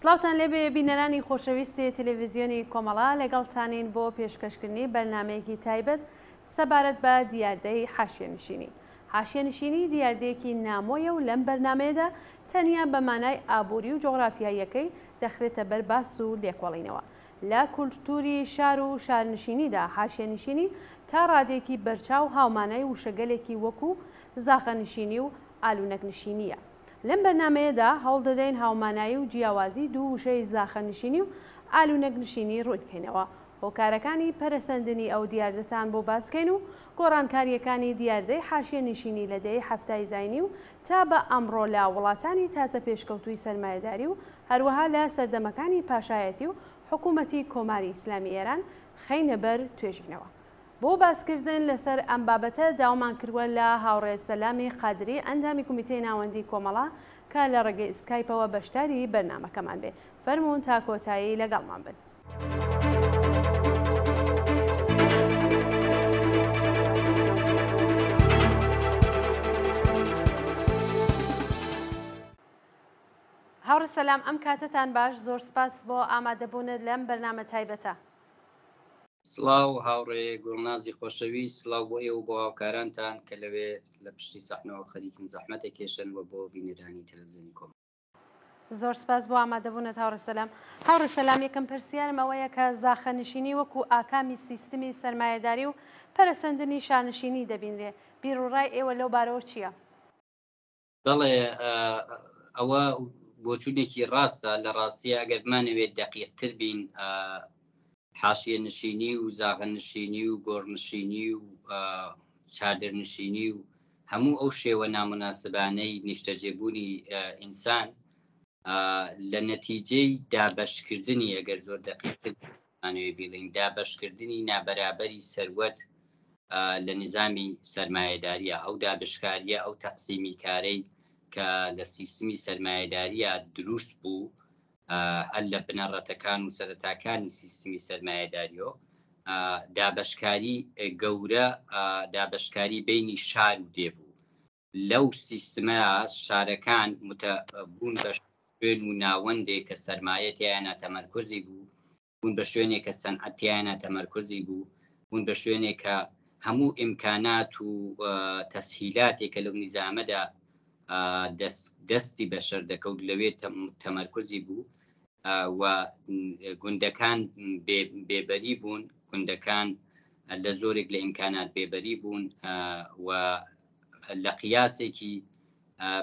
سڵاوتان لێبێ بینەرانی خۆشەویستی تەلەڤیزیۆنی کۆمەڵا لەگەڵتانین بۆ پێشکەشکردنی بەرنامەیەکی تایبەت سەبارەت بە دیاردەی حاشیێنشینی. حاشیێنشینی دیاردەیەکی نامۆیە و لەم بەرنامەیەدا تەنیا بە مانای ئابووری و جۆغرافیاییەکەی دەخرێتە بەر باس و لێکۆڵینەوە. لە کولتوری شار و شارنشینیدا حاشیێنشینی تا ڕادێکی بەرچاو هاومانای وشەگەلێکی وەکو زاخەنشینی و ئالوونەکنشینیە. لەم بەرنامەیەدا هەوڵ دەدەین هاومانایی و جیاوازی دوو وشەی زاخەنشینی و ئالوونەکنشینی ڕوونکەینەوە. هۆکارەکانی پەرەسەندنی ئەو دیاردەتان بۆ باسکەین و گۆڕانکاریەکانی دیاردەی حاشیێنشینی لە دەی هەفتای زاینی و تا بە ئەمڕۆ لە وڵاتانی تازە پێشکەوتووی سەرمایەداری و هەروەها لە سەردەمەکانی پاشایەتی و حکوومەتی کۆماری ئیسلامی ئێران خەینە بەر توێژینەوە. بۆ باسکردن لەسەر ئەم بابەتە داوامان کردووە لە هاوڕێ سەلامی قادری ئەندامی کۆمیتەی ناوەندی کۆمەڵا کە لە ڕێگەی سکایپەوە بەشداری بەرنامەکەمان بێ. فەرموون تا کۆتایی لەگەڵمان بن. هاوڕێ سەلام، ئەم کاتتان باش، زۆر سپاس بۆ ئامادەبوونت لەم بەرنامە تایبەتە. سڵاو هاوڕێ گوڵنازی خۆشەوی، سڵاو بۆ ئێوە بۆ هاوکارانتان کە لەوێ لە پشتی سەحنەوە خەریکن زەحمەتە کێشن و بۆ بینەرانی تەلەڤیزیۆنی کۆمەڵا. زۆر سپاس بۆ ئامادەبوونت هاوڕێ سەلام. هاوڕێ سەلام، یەکەم پرسیارم ئەوەیە کە زاخەنشینی وەکو ئاکامی سیستمی سەرمایەداری و پەرەسەندنی شارنشینی دەبینرێ. بیرڕای ئێوە لەو بارەوە چییە؟ بەڵێ ئەوە بۆچوونێکی ڕاستە. لە ڕاستیە ئەگەر بمانەوێت دەقیقتر بین، حاشیێنشینی و زاغەنشینی و گۆڕنشینی و چادرنشینی و هەموو ئەو شێوە ناموناسبانەی نیشتەجێبوونی ئینسان لە نەتیجەی دابەشکردنی، ئەگەر زۆر دەقیقترانوێ بڵین، دابەشکردنی نابەرابەری سەروەت لە نظامی سەرمایەداریە. ئەو دابشکاریە، ئەو تەقسیمی کارەی کە لە سیستمی سەرمایەداریە دروست بوو هەر لە بنەڕەتەکان و سەرەتاکانی سیستمی سەرمایەداریۆ، دابشکاری گەورە، دابشکاری بینی شار و دێبوو. لەو سیستمە شارەکان بوون بە شوێن و ناوەندێک کە سەرمایەتیانە تەمەرکۆزی بوو، بوون بە شوێنێک کە سەنعەتیانە تەمەرکۆزی بوو، بوون بە شوێنێک کە هەموو ئیمکانات و تەسهیلاتێکە لەو نیزامەدا دەستی بەشەر دەکەوت لەوێ تەمەرکۆزی بوو و گوندەکان بێبەری بوون، گوندەکان لە زۆرێک لە ئیمکانات بێبەری بوون و لە قیاسێکی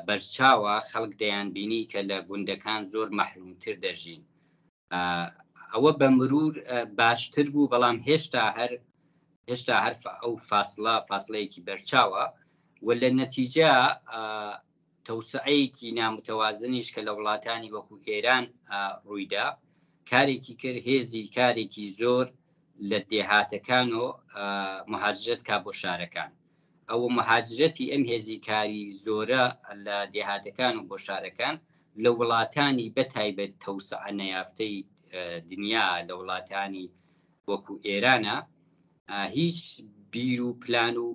بەرچاوە خەڵک دەیان بینی کە لە گوندەکان زۆر مەحرومتر دەژین. ئەوە بە مرور باشتر بوو، بەڵام هێشتا هەر ئەو فاصلەیەکی بەرچاوە و لە نەتیجە تەوسعەیەکی نامتەوازنیش کە لە وڵاتانی وەکو ئێران ڕوویدا، کارێکی کرد هێزی کارێکی زۆر لە دێهاتەکان و مهاجرەت کا بۆ شارەکان. ئەوە مهاجرەتی ئەم هێزی کاری زۆرە لە دێهاتەکان و بۆ شارەکان لە وڵاتانی بەتایبەت تەوسعە نەیافتەی دنیا، لە وڵاتانی وەکو ئێرانە هیچ بیر و پلان و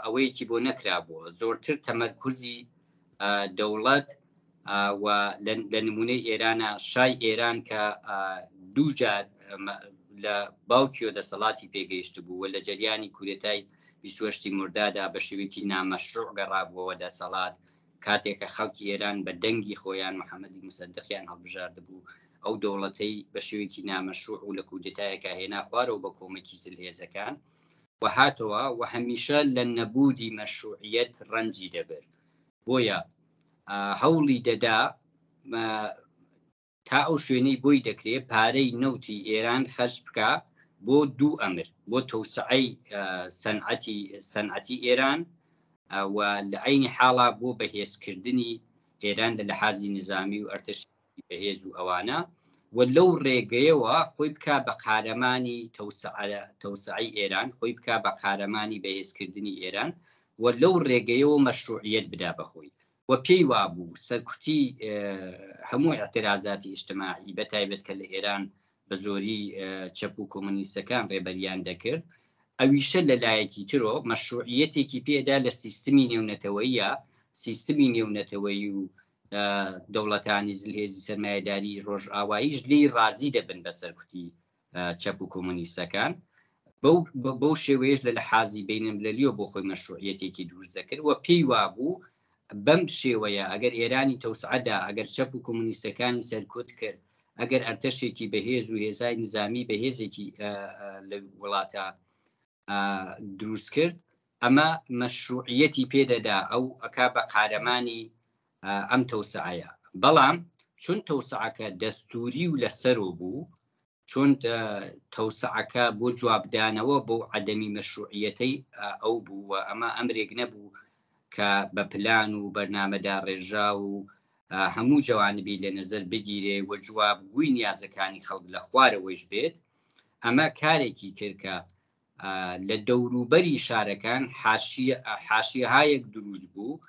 ئەوەیەکی بۆ نەکرابووە. زۆرتر تەمەرکوزی دەوڵەت و لە نمونەی ئێرانە شای ئێران کە دوو جار لە باوکیۆ دەسەڵاتی پێگەیشت بوو و لە جەریانی کورێتای 28 مردادا بە شێوەیەکی نامەشروع گەڕابووەوە دەسەڵات، کاتێک کە خەڵکی ئێران بە دەنگی خۆیان محەممەدی موسەدەقیان هەڵبژاردبوو، ئەو دەوڵەتەی بە شێوەیەکی نامەشروع و لە کودێتایەکە هێنا خوارەوە بە کۆمەکی زلهێزەکان و هاتەوە و هەمیشە لە نەبوودی مەشروعیەت ڕەنجی دەبر. بۆیە هەوڵی دەدا تا ئەو شوێنەی بۆی دەکرێت پارەی نەوتی ئێران خەرج بکە بۆ دوو ئەمر: بۆ تەوسعەی سەنعەتی ئێران و لە عینی حاڵا بۆ بەهێزکردنی ئێران لە لەحازی نظامی و ئەرتشی بەهێز و ئەوانە، و لەو ڕێگەیەوە خۆی بکە بە قارەمانی تەوسعەی ئێران، خۆی بکە بە قارەمانی بەهێزکردنی ئێران و لەو ڕێگەیەوە مەشروعیەت بدا بەخۆی. و پێی وابوو سەرکوتی هەموو اعتراضاتی ئیجتماعی بەتایبەت کە لە ئێران بە زۆری چەپ و کۆمونیستەکان ڕێبەریان دەکرد، ئەویشە لە لایەکی ترۆ مەشروعیەتێکی پێدا لە سیستمی نێونەتەوەییە، سیستمی نێونەتەوەیی و دەوڵەتانی هێزی سەرمایهداری ڕۆژئاواییش لی ڕازی دەبن بە سەرکوتی چەپ و کۆمۆنیستەکان بەو شێوەیەش لە حازی بینەملەلیەوە بۆ خۆی مەشروعیەتێکی دروست دەکرد و پێی وابوو بەم شێوەیە ئەگەر ئێرانی تەوسعەدا ئەگەر چەپ و کۆمۆنیستەکانی سەرکوت کرد ئەگەر ئەرتەشێکی بەهێز و هێزای نظامی بەهێزێکی لە وڵاتە دروست کرد ئەمە مەشروعیەتی پێدەدا ئەو ئەکا بە قارەمانی ئەم تەوسعەیە بەڵام چون تەوسعەکە دەستوری و لەسەرۆ بوو چون تەوسعەکە بۆ جوابدانەوە بۆ عەدەمی مەشروعیەتەی ئەو بوو و ئەمە ئەمرێک نەبوو کە بە پلان و بەرنامەدا ڕێژا و هەموو جوانبی لە نەزەر بگیرێ و جوابگووی نیازەکانی خەڵک لە خوارەوەش بێت ئەمە کارێکی کردکە لە دەوروبەری شارەکان حاشیەهایەک دروست بوو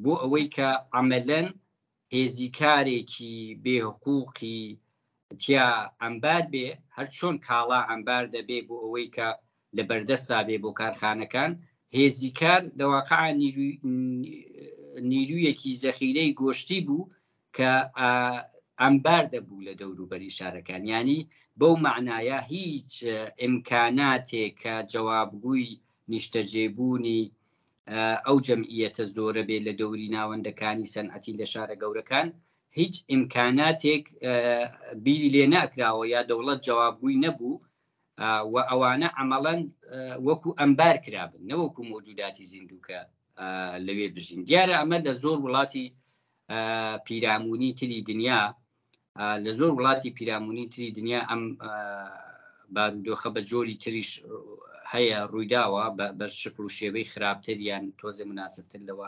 بۆ ئەوەی کە عەمەلەن هێزیکارێکی بێحقوقی تیا ئەمبار بێ هەر چۆن کاڵا ئەمبار دەبێ بۆ ئەوەی کە لە بەردەستا بێ بۆ کارخانەکان هێزیکار دەواقع نیرویەکی زەخیرەی گۆشتی بوو کە ئەمبار دەبوو لە دەوروبەری شارەکان ینی بەو معنایە هیچ ئیمکاناتێک کە جوابگووی نیشتەجێبوونی ئەو جەمعیەتە زۆرە بێ لە دەوری ناوەندەکانی سەنعەتی لە شارە گەورەکان هیچ ئیمکاناتێک بیری لێ ناکراوە یا دەوڵەت جوابگووی نەبوو و ئەوانە عەمەڵەن وەکو ئەمبار کرابن نەوەکو مۆجوداتی زیندووکە لەوێ بژین دیارە ئەمە لە زۆر وڵاتی پیرامونی تری دنیا لە زۆر وڵاتی پیرامونی تری دنیا ئەم بارودۆخە بە جۆری تریش هەیە ڕوویداوە بە شکل و شێوەی خراپتریان تۆزێ مناسبتر لەوە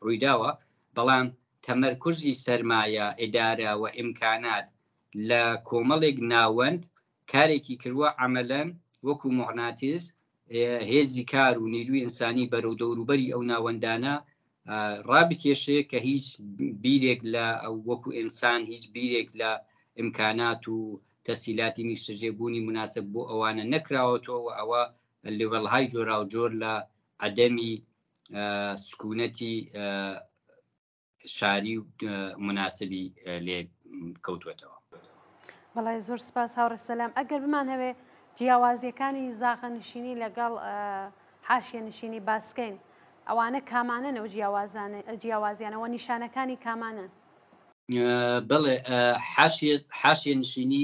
ڕوویداوە بەڵام تەمەرکوزی سەرمایە ئیدارە و ئیمکانات لە کۆمەڵێک ناوەند کارێکی کردووە عەمەلەن وەکو مۆغناتیس هێزی کار و نیروی ئینسانی بەرەو دەوروبەری ئەو ناوەندانە ڕابکێشێ کە هیچ بیرێک لە وەکو ئینسان هیچ بیرێک لە ئیمکانات و تەسهیلاتی نیشتەجێبوونی مناسب بۆ ئەوانە نەکراوەتەوە ئەوە لێڤەڵهای جۆرا و جۆر لە عەدەمی سکوونەتی شاری و مناسبی لێ کەوتوێتەوە. بەڵای زۆر سپاس هاوڕێ سەلام. ئەگەر بمان هەوێ جیاوازیەکانی زاغەنشینی لەگەڵ حاشیەنشینی باسکەین ئەوانە کامانن ئەو جیاوازیانەوە نیشانەکانی کامانن؟ بڵێ حاشیەنشینی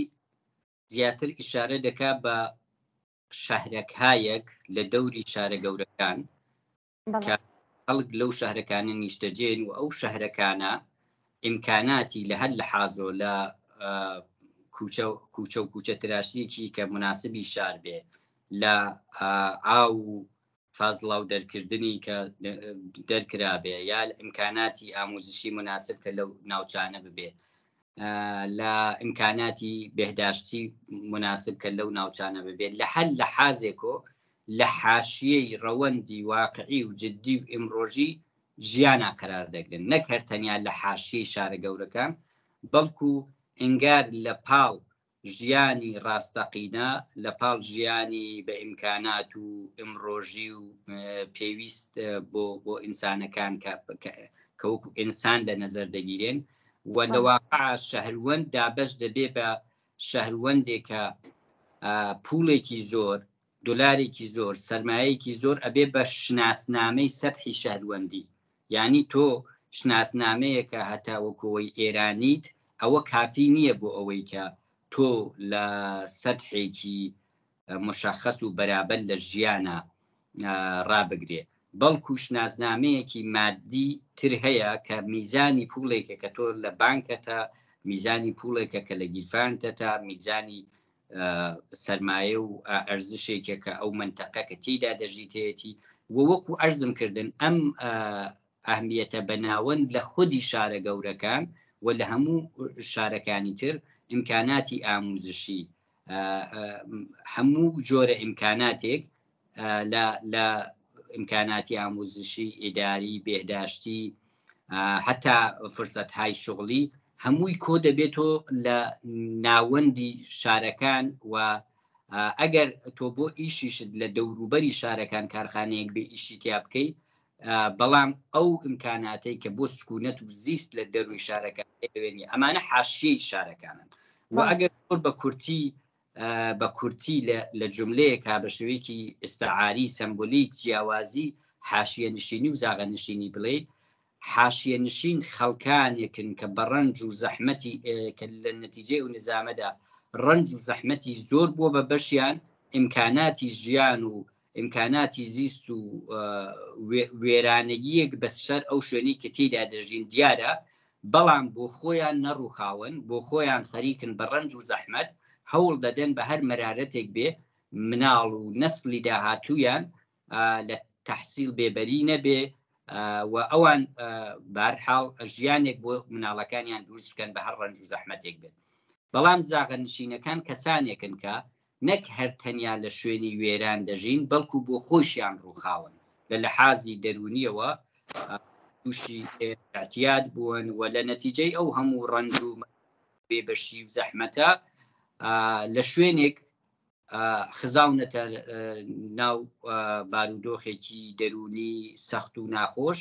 زیاتر ئیشارە دەکات بە شەهرەکایەک لە دەوری شارە گەورەکان کە خەڵک لەو شەهرەکانە نیشتەجێن و ئەو شەهرەکانە ئیمکاناتی لە هەر لە حازۆ لە کوچە و کوچە تراشیەکی کە مناسبی شار بێ لە ئاو فازڵاو دەرکردنی کە دەرکرابێ یا ئیمکاناتی ئاموزشی مناسب کە لەو ناوچانە ببێ لە ئیمکاناتی بەهداشتی مناسب کە لەو ناوچانە ببێت لە هەر لە حازێکۆ لە حاشیەی ڕەوەندی واقعی و جددی و ئیمڕۆژی ژیانە قرار دەگرن نەک هەر تەنیا لە حاشیەی شارە گەورەکان بەڵکو ئینگار لە پاڵ ژیانی ڕاستەقینە لە پاڵ ژیانی بە ئیمکانات و ئیمڕۆژی و پێویست بۆ ئینسانەکان کە وەکو ئینسان لە نەزەر دەگیرێن و لەواقع شەهروەند دابەش دەبێ بە شەهروەندێکە پوڵێکی زۆر دۆلارێکی زۆر سەرمایەیەکی زۆر ئەبێ بە شناسنامەی سەرحی شەهروەندی یعنی تۆ شناسنامەیەکە هەتا وەکەوەی ئێرانیت ئەوە کافی نییە بۆ ئەوەی کە تۆ لە سەرحێکی مشخص و بەرابەر لە ژیانە ڕابگرێ بەڵکو شناسنامەیەکی مادی تر هەیە کە میزانی پوڵێکە کە تۆ لە بانکەتە میزانی پوڵێکە کە لە گیرفانتەتە میزانی سەرمایە و ئەرزشێکە کە ئەو منتەقەکە تێیدا دەژیتێتی وەکو ئەرزم کردن ئەم ئەهمیەتە بەناوەند لە خودی شارە گەورەکان و لە هەموو شارەکانی تر ئیمکاناتی ئاموزشی هەموو جۆرە ئیمکاناتێک لە ئیمکاناتی ئاموزشی ئیداری بێهداشتی حتا فرسەتهای شغلی هەمووی کۆ دەبێتەوە لە ناوەندی شارەکان و ئەگەر تۆ بۆ ئیشیشت لە دەوروبەری شارەکان کارخانەیەک بێ ئیشی تیا بکەیت بەڵام ئەو ئیمکاناتەی کە بۆ سکوونەت و زیست لە دەروی شارەکان وێنی ئەمانە حاشیەی شارەکانن و ئەگەر بە کورتی لە جملەیەکا بە شێوەیەکی ئستەعاری سمبولیک جیاوازی حاشیە نشینی و زاغە نشینی بڵێ حاشیە نشین خەڵکانێکن کە بە ڕەنج و زەحمەتی کە لە نەتیجەی و نظامەدا ڕەنج و زەحمەتی زۆر بووە بە بەشیان ئیمکاناتی ژیان و ئیمکاناتی زیست و وێرانەگیەک بەسەر ئەو شوێنی کە تێدا دەژین دیارە بەڵام بۆ خۆیان نەڕووخاون بۆ خۆیان خەریکن بە ڕەنج و زەحمەت هەوڵ دەدەن بە هەر مەرارەتێک بێ مناڵ و نەسلی داهاتوویان لە تەحسیل بێبەری نەبێ و ئەوان بەهەرحاڵ ژیانێک بۆ مناڵەکانیان دروست بکەن بە هەر ڕەنج و زەحمەتێک بێت بەڵام زاغە نشینەکان کەسانێکن کە نەک هەر تەنیا لە شوێنی وێران دەژین بەڵکو بۆ خۆشیان ڕووخاون لە لەحازی دەرونیەوە تووشی احتیاط بوون و لە نەتیجەی ئەو هەموو ڕەنج و بێبەشی و زەحمەتە لە شوێنێک خزاونەتە ناو بارودۆخێکی دەرونی سەخت و ناخۆش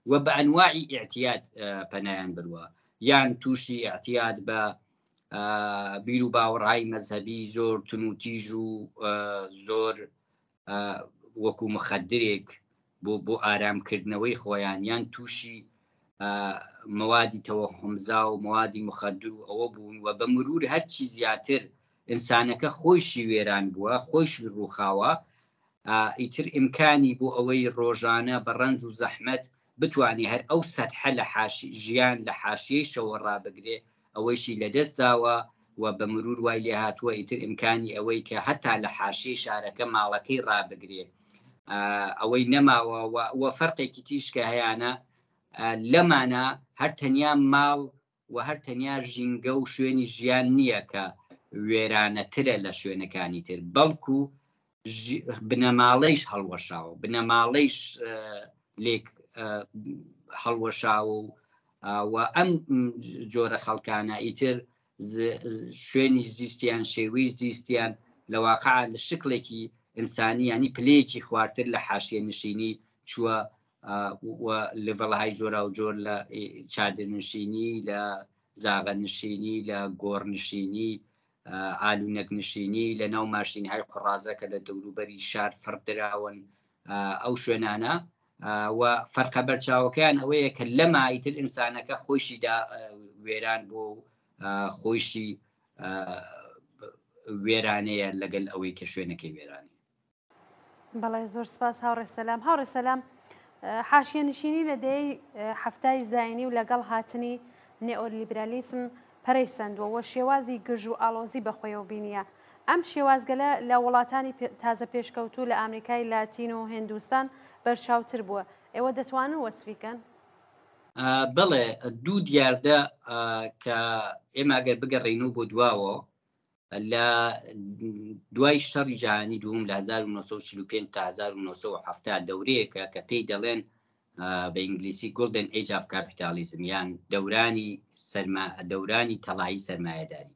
و بە ئەنواعی ئیعتیاد پەنایان برووە یان تووشی ئیعتیاد بە بیر و باوەڕهای مەذهبی زۆر تون و تیژ و زۆر وەکو مخەدرێک بۆ ئارامکردنەوەی خۆیان یان تووشی موادی تەوەخمزا و موادی مخەدر و ئەوە بوون و بە مرور هەرچی زیاتر ئینسانەکە خۆشی وێران بووە خۆشی ڕووخاوە ئیتر ئیمکانی بۆ ئەوەی ڕۆژانە بە ڕەنج و زەحمەت بتوانێت هەر ئەو سەرحە لە ژیان لە حاشیەی شەوە ڕابگرێ ئەوەیشی لەدەست داوە و بە مرور وای لێ هاتووە ئیتر ئیمکانی ئەوەی کە هەتا لە حاشیەی شارەکە ماڵەکەی ڕابگرێ ئەوەی نەماوە و فەرقێکی تیشکە هەیەە لەمانە هەر تەنیا ماڵ و هەر تەنیا ژینگە و شوێنی ژیان نییە کە وێرانەترە لە شوێنەکانی تر بەڵکو بنەماڵەیش هەڵوەشاوە بنەماڵەیش لێک هەڵوەشاوە و ئەم جۆرە خەڵکانە ئیتر شوێنی زیستیان شێوەی زیستیان لە واقع لە شکلێکی ئینسانی ینی پلەیەکی خواردتر لە حاشیە نشینی چووە لڤڵهای جۆرا و جۆر لە چادرنشینی لە زاغە نشینی لە گۆڕنشینی ئالوونەک نشینی لە ناو ماشینهای قڕازەکە لە دەوروبەری شار فڕدراون ئەو شوێنانە و فەرقە بەرچاوەکەیان ئەوەیە کە لەمایتر ئینسانەکە خۆشیدا وێران بۆ خۆشی وێرانەیە لەگەل ئەوەی کە شوێنەکەی وێرانی. بەڵێ زۆر سپاس هاوڕێسەلام. هاوڕێسەلام حاشیە نشینی لە دەی هەفتای زاینی و لەگەڵ هاتنی نێئۆلیبرالیسم پەرەیسەندووە و شێوازی گژ و ئاڵۆزی بەخۆیەوە بینیە. ئەم شێوازگەلە لە وڵاتانی تازە پێشکەوتوو لە ئامریکای لاتین و هندوستان بەرچاوتر بووە. ئێوە دەتوانن وەسفیکەن؟ بڵێ دوو دیاردە کە ئێمە ئەگەر بگەڕێنەوە بۆ دواوە لە دوای شەڕی جیهانی دووەم لە 1945 تا 1970 دەورەیەکە کە پێی دەڵێن بە ئینگلیسی گۆڵدن ئێج ئاف کاپیتالیزم یان دەورانی تەڵایی سەرمایەداری.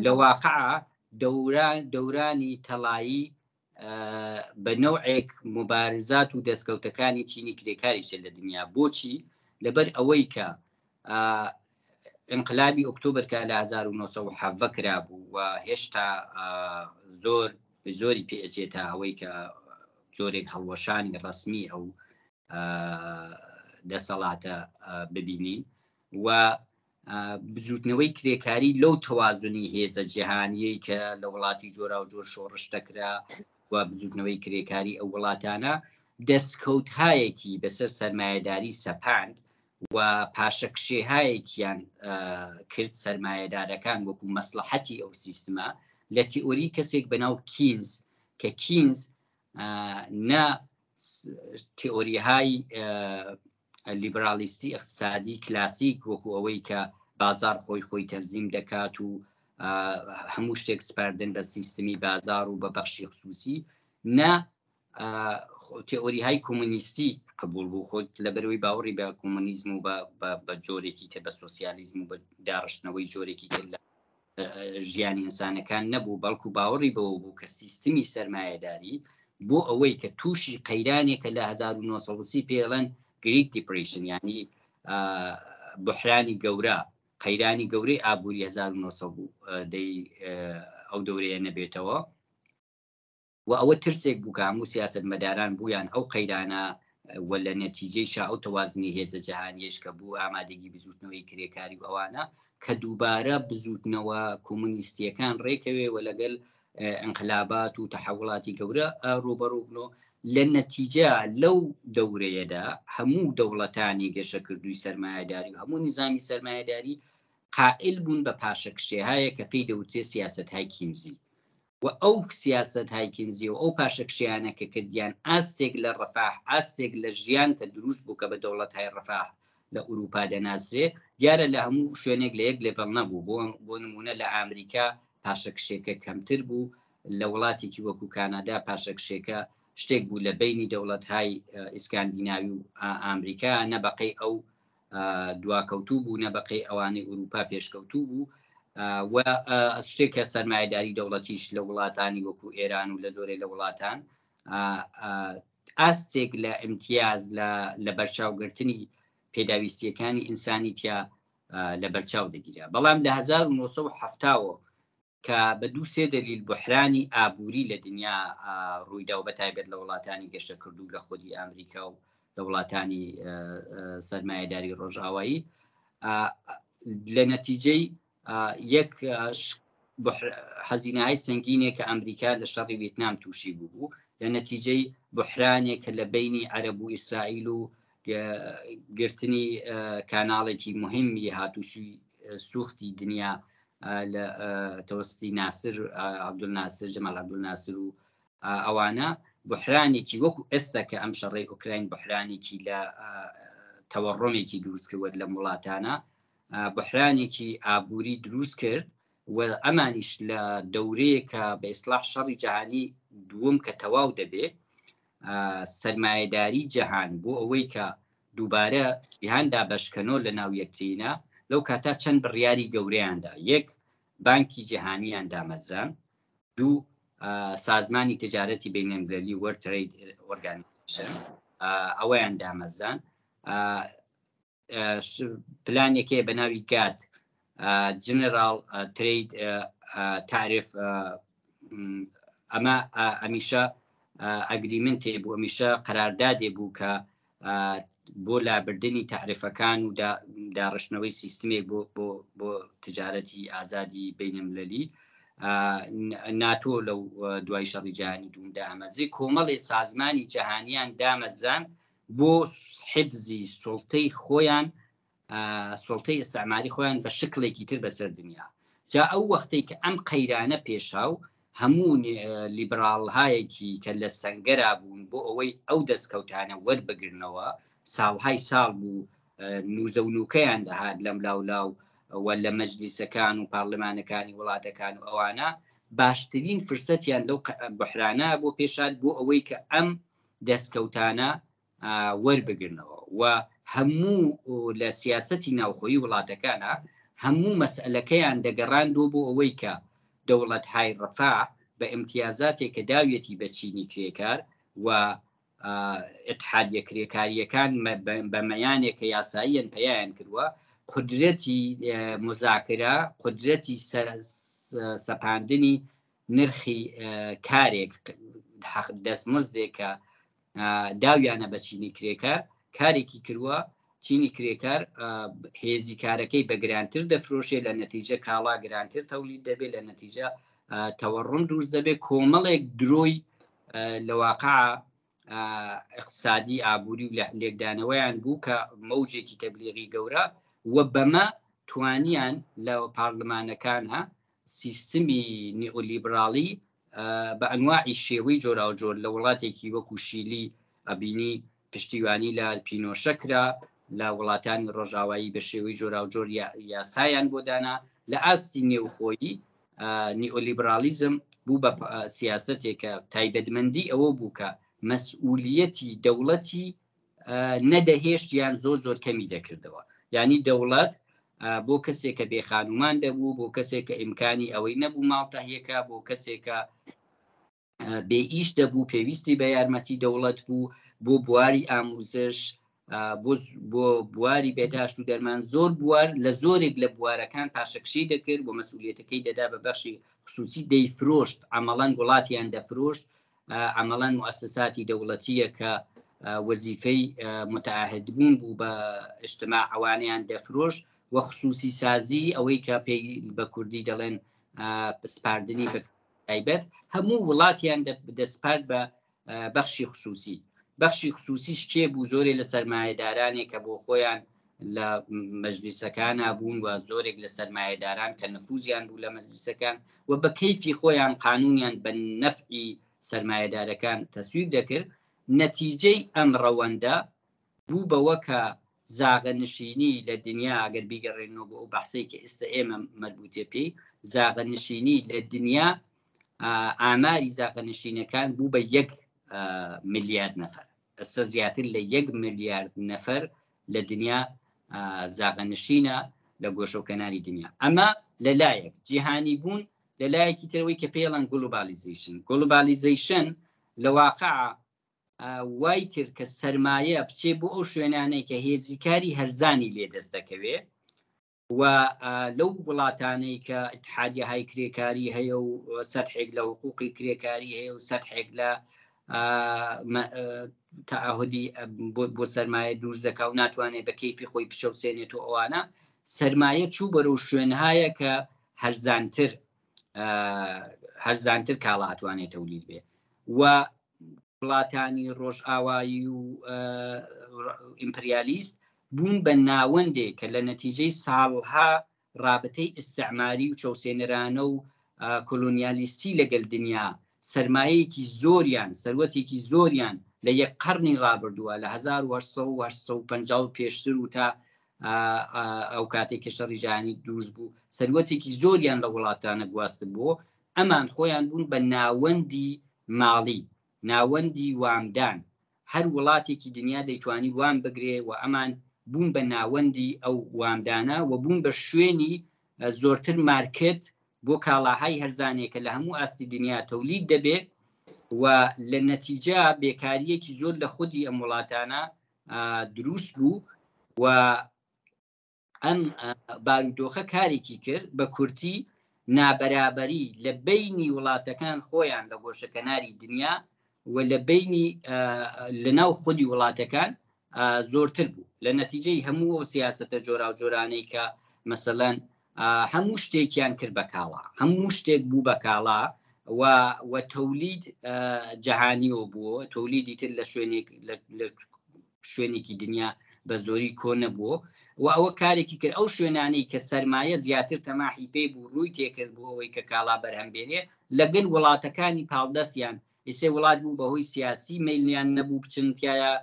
لە واقع دەورانی تەڵایی بە نەوعێک مبارزات و دەستکەوتەکانی چینی کرێکاریشە لە دنیا. بۆچی؟ لەبەر ئەوەی کە انقلابی ئۆکتۆبر کە لە 1970 کرابوو و هێشتا زۆری پێچێتە ئەوەی کە جۆرێک هەڵوەشانی ڕسمی ئەو دەسەڵاتە ببینین و بزوتنەوەی کرێکاری لەو تەوازنی هێزە جیهانیەی کە لە وڵاتی جۆرا و جۆر شۆڕشتەکرا و بزوتنەوەی کرێکاری ئەو وڵاتانە دەستکەوتایەکی بەسەر سەرمایەداری سەپاند و پاشەکشێهایەکیان کرد سەرمایەدارەکان وەکو مەسلحەتی ئەو سیستمە لە تیئۆری کەسێک بەناو کینز کە کینز نە تیئۆریهای لیبرالیستی اقتصادی کلاسیک وەکو ئەوەی کە بازار خۆی تەنزیم دەکات و هەموو شتێک سپاردن بە سیستمی بازار و بە بەخشی خصوصی نە تئۆریهای کۆمونیستی قبول بوو خۆت لە بەرەوەی باوەڕی بە کۆمونیزم و بە جۆرێکی تر بە سۆسیالیزم و بە داڕشتنەوەی جۆرێکی تر لە ژیانی ئینسانەکان نەبوو بەڵکو باوەڕی بەوە بوو کە سیستمی سەرمایەداری بۆ ئەوەی کە تووشی قەیرانێکە لە 1930 پێڵەن گریت دیپریشن، یعنی بحرانی گەورە، قەیرانی گەورەی ئابووری 1990 ئەو دەورەیە نەبێتەوە. و ئەوە ترسێک بوو کە هەموو سیاست مەداران بوویان ئەو قەیرانە وە لە نەتیجەی شا ئەو تەوازنی هێزە جەهانیش کە بوو ئامادەگی بزوتنەوەی کرێکاری و ئەوانە کە دووبارە بزوتنەوە کۆمونیستیەکان ڕێکەوێ و لەگەڵ انقلابات و تحوڵاتی گەورە ڕوبەڕووبنەوە. لە نەتیجە لەو دەورەیەدا هەموو دەوڵەتانی گەشەکردووی سەرمایه‌داری و هەموو نظامی سەرمایه‌داری قائل بوون بە پاشەکشێهایە کە پێی دەوترێ سیاست های کینزی. و ئەو سیاست های کینزی و ئەو پاشەکشیانە کە کردیان ئاستێک لە ڕەفاح، ئاستێک لە ژیان کە دروست بوو کە بە دەوڵەت های ڕەفاح لە ئوروپا دەناسرێ، دیارە لە هەموو شوێنێک لە یەک لێڤڵ نەبوو. بۆ نمونە لە ئامریکا پاشەکشێکە کەمتر بوو، لە وڵاتێکی وەکو کانادا پاشەکشێکە شتێک بوو لە بینی دەوڵەت‌های ئیسکاندیناوی و ئامریکا، نەبقەی ئەو دواکەوتوو بوو، نەبقەی ئەوانەی ئوروپا پێشکەوتوو بوو. و شتێکە سەرمایه‌داری دەوڵەتیش لە وڵاتانی وەکو ئێران و لە زۆرێک لە وڵاتان ئاستێک لە ئیمتیاز لە بەرچاوگرتنی پێداویستیەکانی ئینسانی تیا لە بەرچاو دەگیرا. بەڵام لە 1970 کە بە دوو-سێ دلیل بحرانی ئابووری لە دنیا ڕوویدا و بەتایبەت لە وڵاتانی گەشەکردوو لە خودی ئەمریکا و لە وڵاتانی سەرمایه‌داری ڕۆژئاوایی، لە نەتیجەی یەک حەزینەهای سنگینێک کە ئەمریکا لە شەڕی ڤێتنام تووشی بوو، لە نەتیجەی بحرانێکە لە بینی عەرەب و ئیسرائیل و گرتنی کاناڵێکی مهمی هاتووشی سوختی دنیا لە تەوەستی ناسر، عەبدولناسر، جەمال عەبدولناسر و ئەوانە، بحرانێکی وەکو ئێستا کە ئەم شەڕەی ئوکراین بحرانێکی لە تەوەڕۆمێکی دروست کرد لە وڵاتانە، بحرانێکی ئابووری دروست کرد. و ئەمانیش لە دەورەیەکە بە ئیسلاح شەڕی جەهانی دووەم کە تەواو دەبێ، سەرمایه‌داری جەهان بۆ ئەوەی کە دووبارە جیهاندا بەشکەنۆ لە ناو یەکترینە، لەو کاتا چەند بڕیاری گەورەیاندا. یەک، بانکی جیهانیان دامەزان. دوو، سازمانی تجارەتی بینەلمللی وەرلد ترێد ئۆرگانیزیشن ئەوەیان دامەزان. پلانێکەیە بە ناوی گات، جنرال ترید تعرف، ئەمە ئەمیشە ئەگریمنتێ بوو، ئەمیشە قەراردادێ بوو کە بۆ لابردنی تعرفەکان و داڕشتنەوەی سیستمێک بۆ تجارەتی ئازادی بینەلمللی. ناتۆ لەو دوای شەڕی جیهانی دوومدا ئەمەزی کۆمەڵی سازمانی جەهانیان دامەزان بۆ حفزی سوڵتەی خۆیان، سوڵتەی ئیستعماری خۆیان بە شکلێکی تر بەسەر دنیا. جا ئەو وەختەی کە ئەم قەیرانە پێشاو، هەموو لیبراڵهایەکی کە لە سەنگەرا بوون بۆ ئەوەی ئەو دەستکەوتانە وەربگرنەوە، ساڵهای ساڵ بوو نوزە و نوکەیان دەهات لەم لاولاو و لە مەجلیسەکان و پارلمانەکانی وڵاتەکان و ئەوانە، باشترین فرسەتیان لەو بحرانە بۆ پێشات بۆ ئەوەی کە ئەم دەستکەوتانە وەربگرنەوە. و هەموو لە سیاسەتی ناوخۆیی وڵاتەکانە هەموو مەسئلەکەیان دەگەڕاندۆ بۆ ئەوەی کە دەوڵەت‌های ڕەفاح بە ئیمتیازاتێک کە داویەتی بە چینی کرێکار و ئیتحادیە کرێکاریەکان بە مەیانێک کە یاساییان پەیان کردووە، قودرەتی مذاکرە، قودرەتی سەپاندنی نرخی کارێک، دەستمزدێک کە داویانە بە چینی کرێکار کارێکی کردووە. چینی کرێکار هێزی کارەکەی بە گرانتر دەفرۆشێ، لە نەتیجە کاڵا گرانتر تەولید دەبێت، لە نەتیجە تەوەڕم دروست دەبێت. کۆمەڵێک درۆی لە واقع اقتصادی ئابووری و لێکدانەوەیان بوو کە مەوجێکی تەبلیغی گەورە، و بەمە توانیان لە پارلمانەکانە سیستمی نیئۆلیبراڵی بە ئەنواعی شێوەی جۆراوجۆر لە وڵاتێکی وەکو شیلی ئەبینی پشتیوانی لە پینۆشەکرا، لە وڵاتانی ڕۆژاوایی بە شێوەی جۆراوجۆر یاسایان بۆ دانا. لە ئاستی نێوخۆیی نیئۆلیبرالیزم بوو بە سیاسەتێکە تایبەتمەندی ئەوە بوو کە مەسئولیەتی دەوڵەتی نەدەهێشت یان زۆر کەمی دەکردەوە. یعنی دەوڵەت بۆ کەسێک کە بێخانومان دەبوو، بۆ کەسێک کە ئیمکانی ئەوەی نەبوو ماڵتەهیەکە، بۆ کەسێکە بێئیش دەبوو پێویستی بە یارمەتی دەوڵەت بوو بۆ بواری ئاموزش بۆ بواری بێداشت و دەرمان زۆر بوار لە زۆرێک لە بوارەکان پاشەکشی دەکرد بۆ مەسئولیەتەکەی دەدا بە بەخشی خصوصی دەیفرۆشت ئەمەڵەن وڵاتیان دەفرۆشت ئەمەڵەن موسساتی دەوڵەتیە کە وەزیفەی متعاهدبوون بوو بە ئیجتماع ئەوانیان دەفرۆشت و خصوصی سازی ئەوەی کە پێی بە کوردی دەڵێن سپاردنی بە تایبەت هەموو وڵاتیان دەسپارد بە بەخشی خصوصی بەخشی خصوصیش کێ بوو زۆرێ لە سەرمایه‌دارانێک کە بۆ خۆیان لە مەجلیسەکان بوون و زۆرێک لە سەرمایه‌داران کە نفوزیان بوو لە مەجلیسەکان و بە کەیفی خۆیان قانونیان بە نەفعی سەرمایه‌دارەکان تەسویب دەکرد نەتیجەی ئەم ڕەوەندە بوو بەوە کە زاغەنشینی لە دنیا ئەگەر بیگەڕێنەوە بۆ ئەو بەحسەی کە ئێستا ئێمە مەربوطێ پێی زاغەنشینی لە دنیا ئاماری زاغەنشینەکان بوو بە 1 ملیارد نەفەر ئەستا زیاتر لە 1 ملیارد نەفەر لە دنیا زاغەنشینە لە گۆشەوکەناری دنیا ئەمە لەلایەک جیهانی بوون لەلایەکی ترەوەی کە پێڵەن گلوبالیزیشن لە واقع وای کرد کە سەرمایە بچێ بۆ ئەو شوێنانەی کە هێزیکاری هەرزانی لێ دەست دەکەوێ و لەو وڵاتانەی کە اتحادیەهای کرێکاری هەیە و سەرحێک لە حقوقی کرێکاری هەیە و سەرحێک لە تعهدی بۆ سەرمایە دروست دەکا و ناتوانێت بە کەیفی خۆی بچەوسێنێت و ئەوانە سەرمایە چوو بەرەو شوێنهایە کە هەرزانتر کاڵا ئەتوانێت تەولید بێ و وڵاتانی ڕۆژئاوایی و ئیمپریالیست بوون بە ناوەندێک کە لە نەتیجەی ساڵها رابطەی ئیستعماری و چەوسێنەرانە و کۆلۆنیالیستی لەگەڵ دنیا سەرمایەیەکی زۆریان سەروەتێکی زۆریان لە 1 قەرنی ڕابردووە لە 1850 پێشتر و تا ئەو کاتێک کە شەڕی جیهانی دروست بوو سەروەتێکی زۆریان لە وڵاتانە گواست بوو ئەمان خۆیان بوون بە ناوەندی ماڵی ناوەندی وامدان هەر وڵاتێکی دنیا دەیتوانی وام بگرێ و ئەمان بوون بە ناوەندی ئەو وامدانە و بوون بە شوێنی زۆرتر مارکت بۆ کاڵاهای هەرزانێکە لە هەموو ئاستی دنیا تەولید دەبێ و لە نەتیجە بێکاریەکی زۆر لە خودی ئەم وڵاتانە دروست بوو و ئەم بارودۆخە کارێکی کرد بە کورتی نابەرابەری لە بینی وڵاتەکان خۆیان لە گۆشەکەناری دنیا و لە بینی لەناو خودی وڵاتەکان زۆرتر بوو لە نەتیجەی هەموو سیاسەتە جۆرا و جۆرانەی کە مەسەلەن هەموو شتێکیان کرد بە کاڵا هەموو شتێک بوو بە کاڵا و تەولید جەهانیەوە بووە تەولیدی تر لە شوێنێکی دنیا بە زۆری کۆنە بووە و ئەوە کارێکی کرد ئەو شوێنانەی کە سەرمایە زیاتر تەماحی پێی بوو ڕووی تێکرد بوو ئەوەی کە کاڵا بەرهەمبێنێ لەگەڵ وڵاتەکانی پاڵدەستیان ئێسێ وڵات بوو بەهۆی سیاسی مەیلیان نەبوو بچنتیایە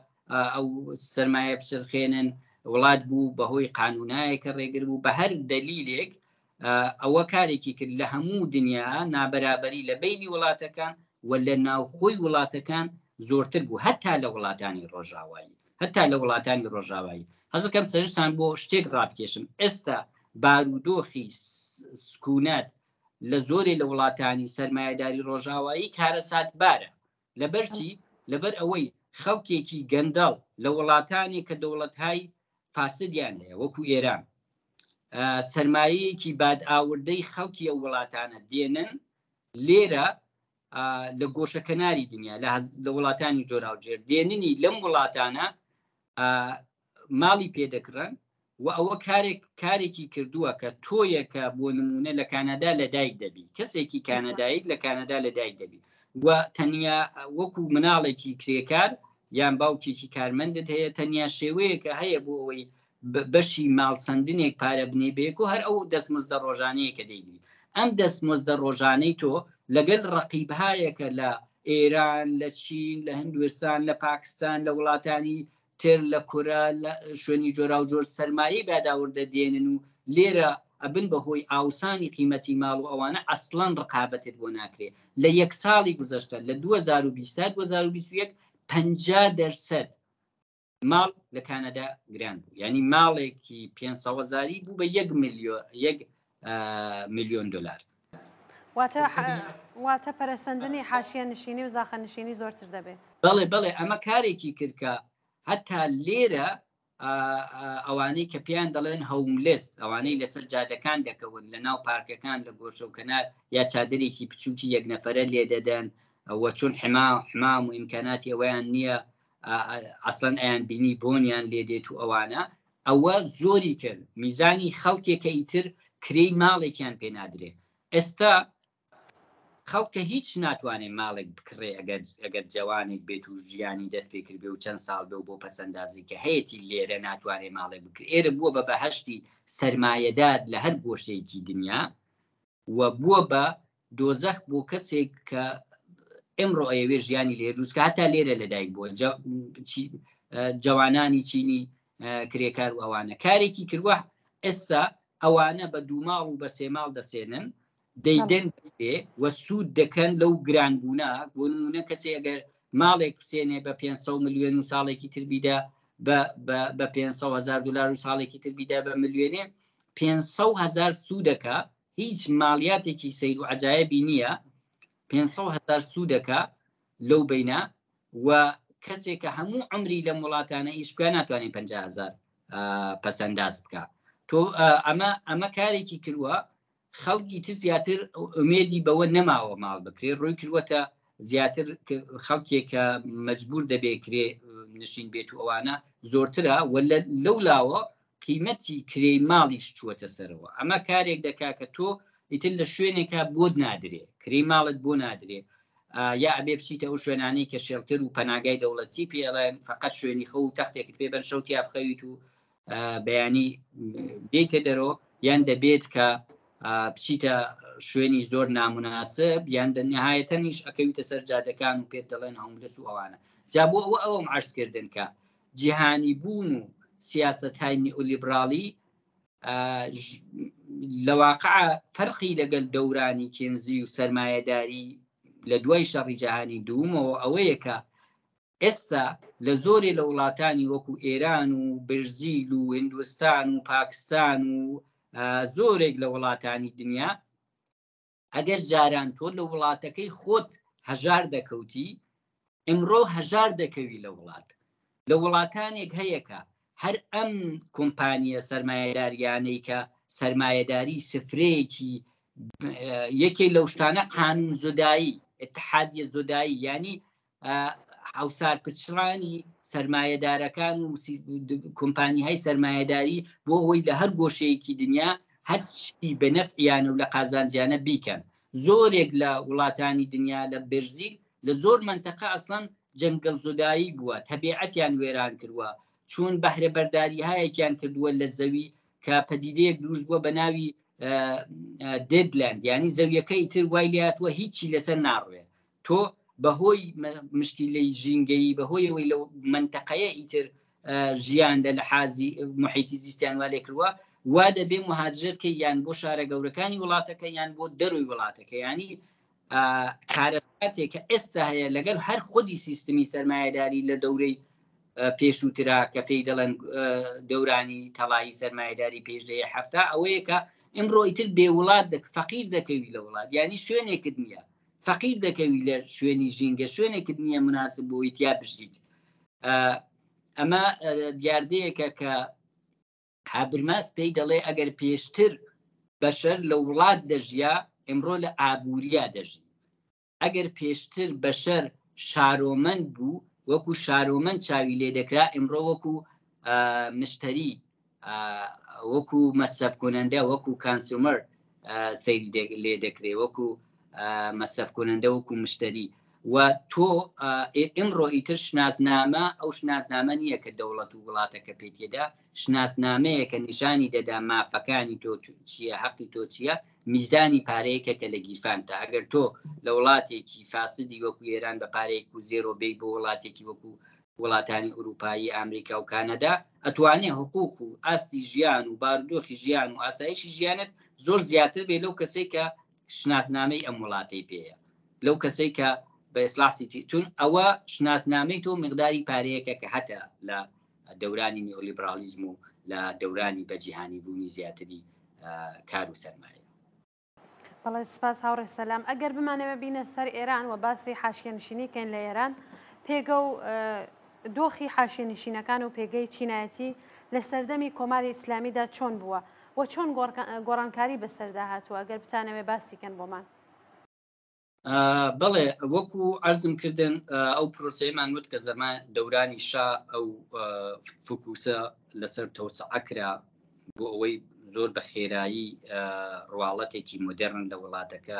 ئەو سەرمایە بچرخێنن وڵات بوو بەهۆی قانونایەکە ڕێگر بوو بە هەر دەلیلێک ئەوە کارێکی کرد لە هەموو دنیا نابەرابەری لە بینی وڵاتەکان و لە ناوخۆی وڵاتەکان زۆرتر بوو هەتا لە وڵاتانی ڕۆژاوایی حەزەکەم سەرنجتان بۆ شتێک ڕابکێشم ئێستا بارودۆخی سکوونەت لە زۆرێ لە وڵاتانی سەرمایه‌داری ڕۆژاوایی کارەساتبارە لەبەرچی لەبەر ئەوەی خەڵکێکی گەندەڵ لە وڵاتانی کە دەوڵەتهای فاسدیان هەیە وەکو ئێران سەرمایەیەکی باد ئاوردەی خەڵکی ئەو وڵاتانە دێنن لێرە لە گۆشەکەناری دنیا لە وڵاتانی جۆراوجێر دێننی لەم وڵاتانە ماڵی پێدەکڕن و ئەوە کارێکی کردووە کە تۆیەکە بۆ نمونە لە کانادا لەدایک دەبی کەسێکی کانادایک لە کانادا لەدایک دەبی و تەنیا وەکو مناڵێکی کرێکار یان باوکێکی کارمەندت هەیە تەنیا شێوەیەکە هەیە بۆ ئەوەی بەشی ماڵسەندنێک پارە بنێ بێک و هەر ئەو دەستمزدە ڕۆژانەیە کە دەیبی ئەم دەستمزدە ڕۆژانەی تۆ لەگەڵ ڕەقیبهایەکە لە ئێران لە چین لە هندوستان لە پاکستان لە وڵاتانی تر لە کورە لە شوێنی جۆرا و جۆر سەرمایی باداوردە دێنن و لێرە ئەبن بەهۆی ئاوسانی قیمەتی ماڵ و ئەوانە ئەسڵەن ڕقابەتت بۆ ناکرێت لە 1 ساڵی گوزەشتە لە 2021 50% ماڵ لە کانادا گران بوو یعنی ماڵێکی 500,000 بوو بە 1 ملیۆن دلار واتە واتە پەرەسەندنی حاشیە نشینی و زاخە نشینی زۆرتر دەبێت. بەڵێ ئەمە کارێکی کردکە هەتا لێرە ئەوانەی کە پێیان دەڵێن هەوملس ئەوانەی لەسەر جادەکان دەکەون لە ناو پارکەکان لە گۆشە و کەنار یا چادرێکی بچووکی یەک نەفەرە لێ دەدەن وە چۆن حمام و ئیمکاناتی ئەویان نییە ئەسڵەن ئەیان بینی بۆنیان لێ دێت و ئەوانە ئەوە زۆری کرد میزانی خەڵکێکە ئیتر کرێی ماڵێکیان پێ نادرێ. ئێستا خەڵکە هیچ ناتوانێت ماڵێک بکڕێ ئەگەر جوانێک بێت و ژیانی دەست پێ کرد بێ و چەند ساڵ بێ و بۆ پەسەندازی کە هەیەی لێرە ناتوانێت ماڵێک بکرێت. ئێرە بووە بە بەهەشتی سەرمایەدار لە هەر گۆشەیەکی دنیا و بووە بە دۆزەخ بۆ کەسێک کە ئەمڕۆ ئەوێ ژیانی لێ دروستکە هەتا لێرە لەدایک بووە جوانانی چینی کرێکار و ئەوانە کارێکی کردوە. ئێستا ئەوانە بە 2 ماڵ و بە 3 ماڵ دەسێنن دەیدەن وە سوود دەکەن لەو گرانبوونا بۆ نمونە کەسێ ئەگەر ماڵێک بسێنێ بە 500 ملیۆن و ساڵێکی تربیدا بە 500,000 دلار و ساڵێکی تربیدا بە ملیۆنێ 500,000 سوودەکە هیچ ماڵیاتێکی سیر و عجایبی نییە 500,000 سوودەکە لەو بینە و کەسێکە هەموو عمری لە وڵاتانە ئیش بکە ناتوانێت 50,000 پەسەنداز بکە. تۆ ئەمە کارێکی کردووە خەڵکی تر زیاتر ئومێدی بەوە نەماوە ماڵ بکرێ ڕووی کردوەتە زیاتر خەڵکێکە مەجبور دەبێت کرێ نشین بێت و ئەوانە زۆرترە و لەو لاوە قیمەتی کرێی ماڵیش چووەتە سەرەوە. ئەمە کارێک دەکا کە تۆ ئیتر لە شوێنێکە بۆت نادرێ کرێی ماڵت بۆ نادرێ یا ئەبێ بچیتە ئەو شوێنانەی کە شێڵتر و پەناگای دەوڵەتی پێڵێن فقط شوێنی خەو و تەختێکت پێ بەن شەوتی بخەویت و بەیانی بێتە دەرەوە یان دەبێت کە بچیتە شوێنی زۆر ناموناسب یان دەنیهایەتەنیش ئەکەویتە سەر جادەکان و پێت دەڵێن هەوملس و ئەوانە. جا بۆ ئەوەم عەرزکردن کە جیهانی بوون و سیاسەتهای نیئۆلیبراڵی لە واقع فەرقی لەگەل دەورانی کێنزی و سەرمایەداری لە دوای شەڕی جیهانی دوومەوە ئەوەیە کە ئێستا لە زۆرێ لە وڵاتانی وەکو ئێران و برزیل و هندوستان و پاکستان و زۆرێک لە وڵاتانی دنیا ئەگەر جاران تۆ لە وڵاتەکەی خۆت هەژار دەکەوتی ئەمڕۆ هەژار دەکەوی لە وڵاتانێک هەیەکە هەر ئەم کۆمپانیە سەرمایەداریانەی کە سەرمایەداری سفرەیەکی یەکێک لەو شتانە قانون زۆدایی اتحادیە زۆدایی ینی هاوسار پچڕانی سەرمایەدارەکان و کۆمپانیهای سەرمایەداری بۆ ئەوەی لە هەر گۆشەیەکی دنیا هەرچی بە نەفعیانە و لە قازانجیانە بیکەن. زۆرێک لە وڵاتانی دنیا لە برزیل لە زۆر منتەقە ئەسڵەن جەنگەڵ زۆدایی بووە تەبیعەتیان وێران کردووە چون بەهرە بەرداری هایەکیان کردووە لە زەوی کە پەدیدەیەک دروست بووە بە ناوی دێدلاند ینی زەویەکەی تر وای لاتوە هیچی لەسەر ناڕوێ تۆ بەهۆی مشکلەی ژینگەی بەهۆی ئەوەی لەو منتەقەیە ئیتر ژیان لە حازی محیتی زیستیان وا لێ کردووە وا دەبێ مهاجرەتکە یان بۆ شارە گەورەکانی وڵاتەکە یان بۆ دەروی وڵاتەکە ینی کارەکاتێک کە ئێستا هەیە لەگەڵ هەر خودی سیستمی سەرمایەداری لە دەورەی پێشووترا کە پێی دەڵێن دەورانی تەڵایی سەرمایەداری پێشدەیە هەفتا ئەوەیە کە ئەمڕۆ ئیتر بێوڵات فەقیر دەکەوی لە وڵات ینی شوێنێکت نییە فەقیر دەکەوی لە شوێنی ژینگە شوێنێکت نییە مناسب بۆ ئیتیا بژیت. ئەمە دیاردەیەکە کە هابرماس پێی دەڵێ ئەگەر پێشتر بەشەر لە وڵات دەژیا ئەمڕۆ لە ئابووریا دەژی ئەگەر پێشتر بەشەر شارۆمەند بوو وەکو شارۆمەند چاوی لێ دەکرا ئەمڕۆ وەکو مشتری وەکو مەسەب کۆنەندە وەکو کانسومەر سەیری لێ دەکرێ وەکو مەسەب کۆنەندە وەکو مشتری و تۆ ئەمڕۆ ئیتر شناسنامە ئەو شناسنامە نییە کە دەوڵەت و وڵاتەکە پێتێدا شناسنامەیە کە نیشانی دەدا مافەکانی تۆ چییە حەقی تۆ چییە میزانی پارەیەکە کە لە گیرفانتە ئەگەر تۆ لە وڵاتێکی فاسدی وەکو ئێران بە پارەیەک و زێرۆ بێ بۆ وڵاتێکی وەکو وڵاتانی ئوروپایی ئامریکا و کانەدا ئەتوانێ حقوق و ئاستی ژیان و بارودۆخی ژیان و ئاسایشی ژیانت زۆر زیاتر بێ لەو کەسێک کە شناسنامەی ئەم وڵاتی پێەیە لەو کەسێک کە بە ئیسلاحی چون ئەوە شناسنامەی تۆ مقداری پارەیەکە کە هەتا لە دەورانی نیئۆلیبرالیزم و لە دەورانی بەجیهانی بوونی زیاتری کار و سەرمایە. بەڵێ سپاس هاوڕێ سەلام. ئەگەر بمانەوە بینە سەر ئێران و باسی حاشیەنشینیکەین لە ئێران، پێگە و دۆخی حاشیەنشینەکان و پێگەی چینایەتی لە سەردەمی کۆماری ئیسلامیدا چۆن بووە و چۆن گۆڕانکاری بەسەردا هاتووە؟ ئەگەر بتانەوێ باسیکەن بۆمان. بەڵێ وەکو عەرزم کردن ئەو پرۆسەیەمان وت کە زەمان دەورانی شا ئەو فکوسە لەسەر تەوسعە کرا بۆ ئەوەی زۆر بە خێرایی ڕواڵەتێکی مۆدێرن لە وڵاتەکە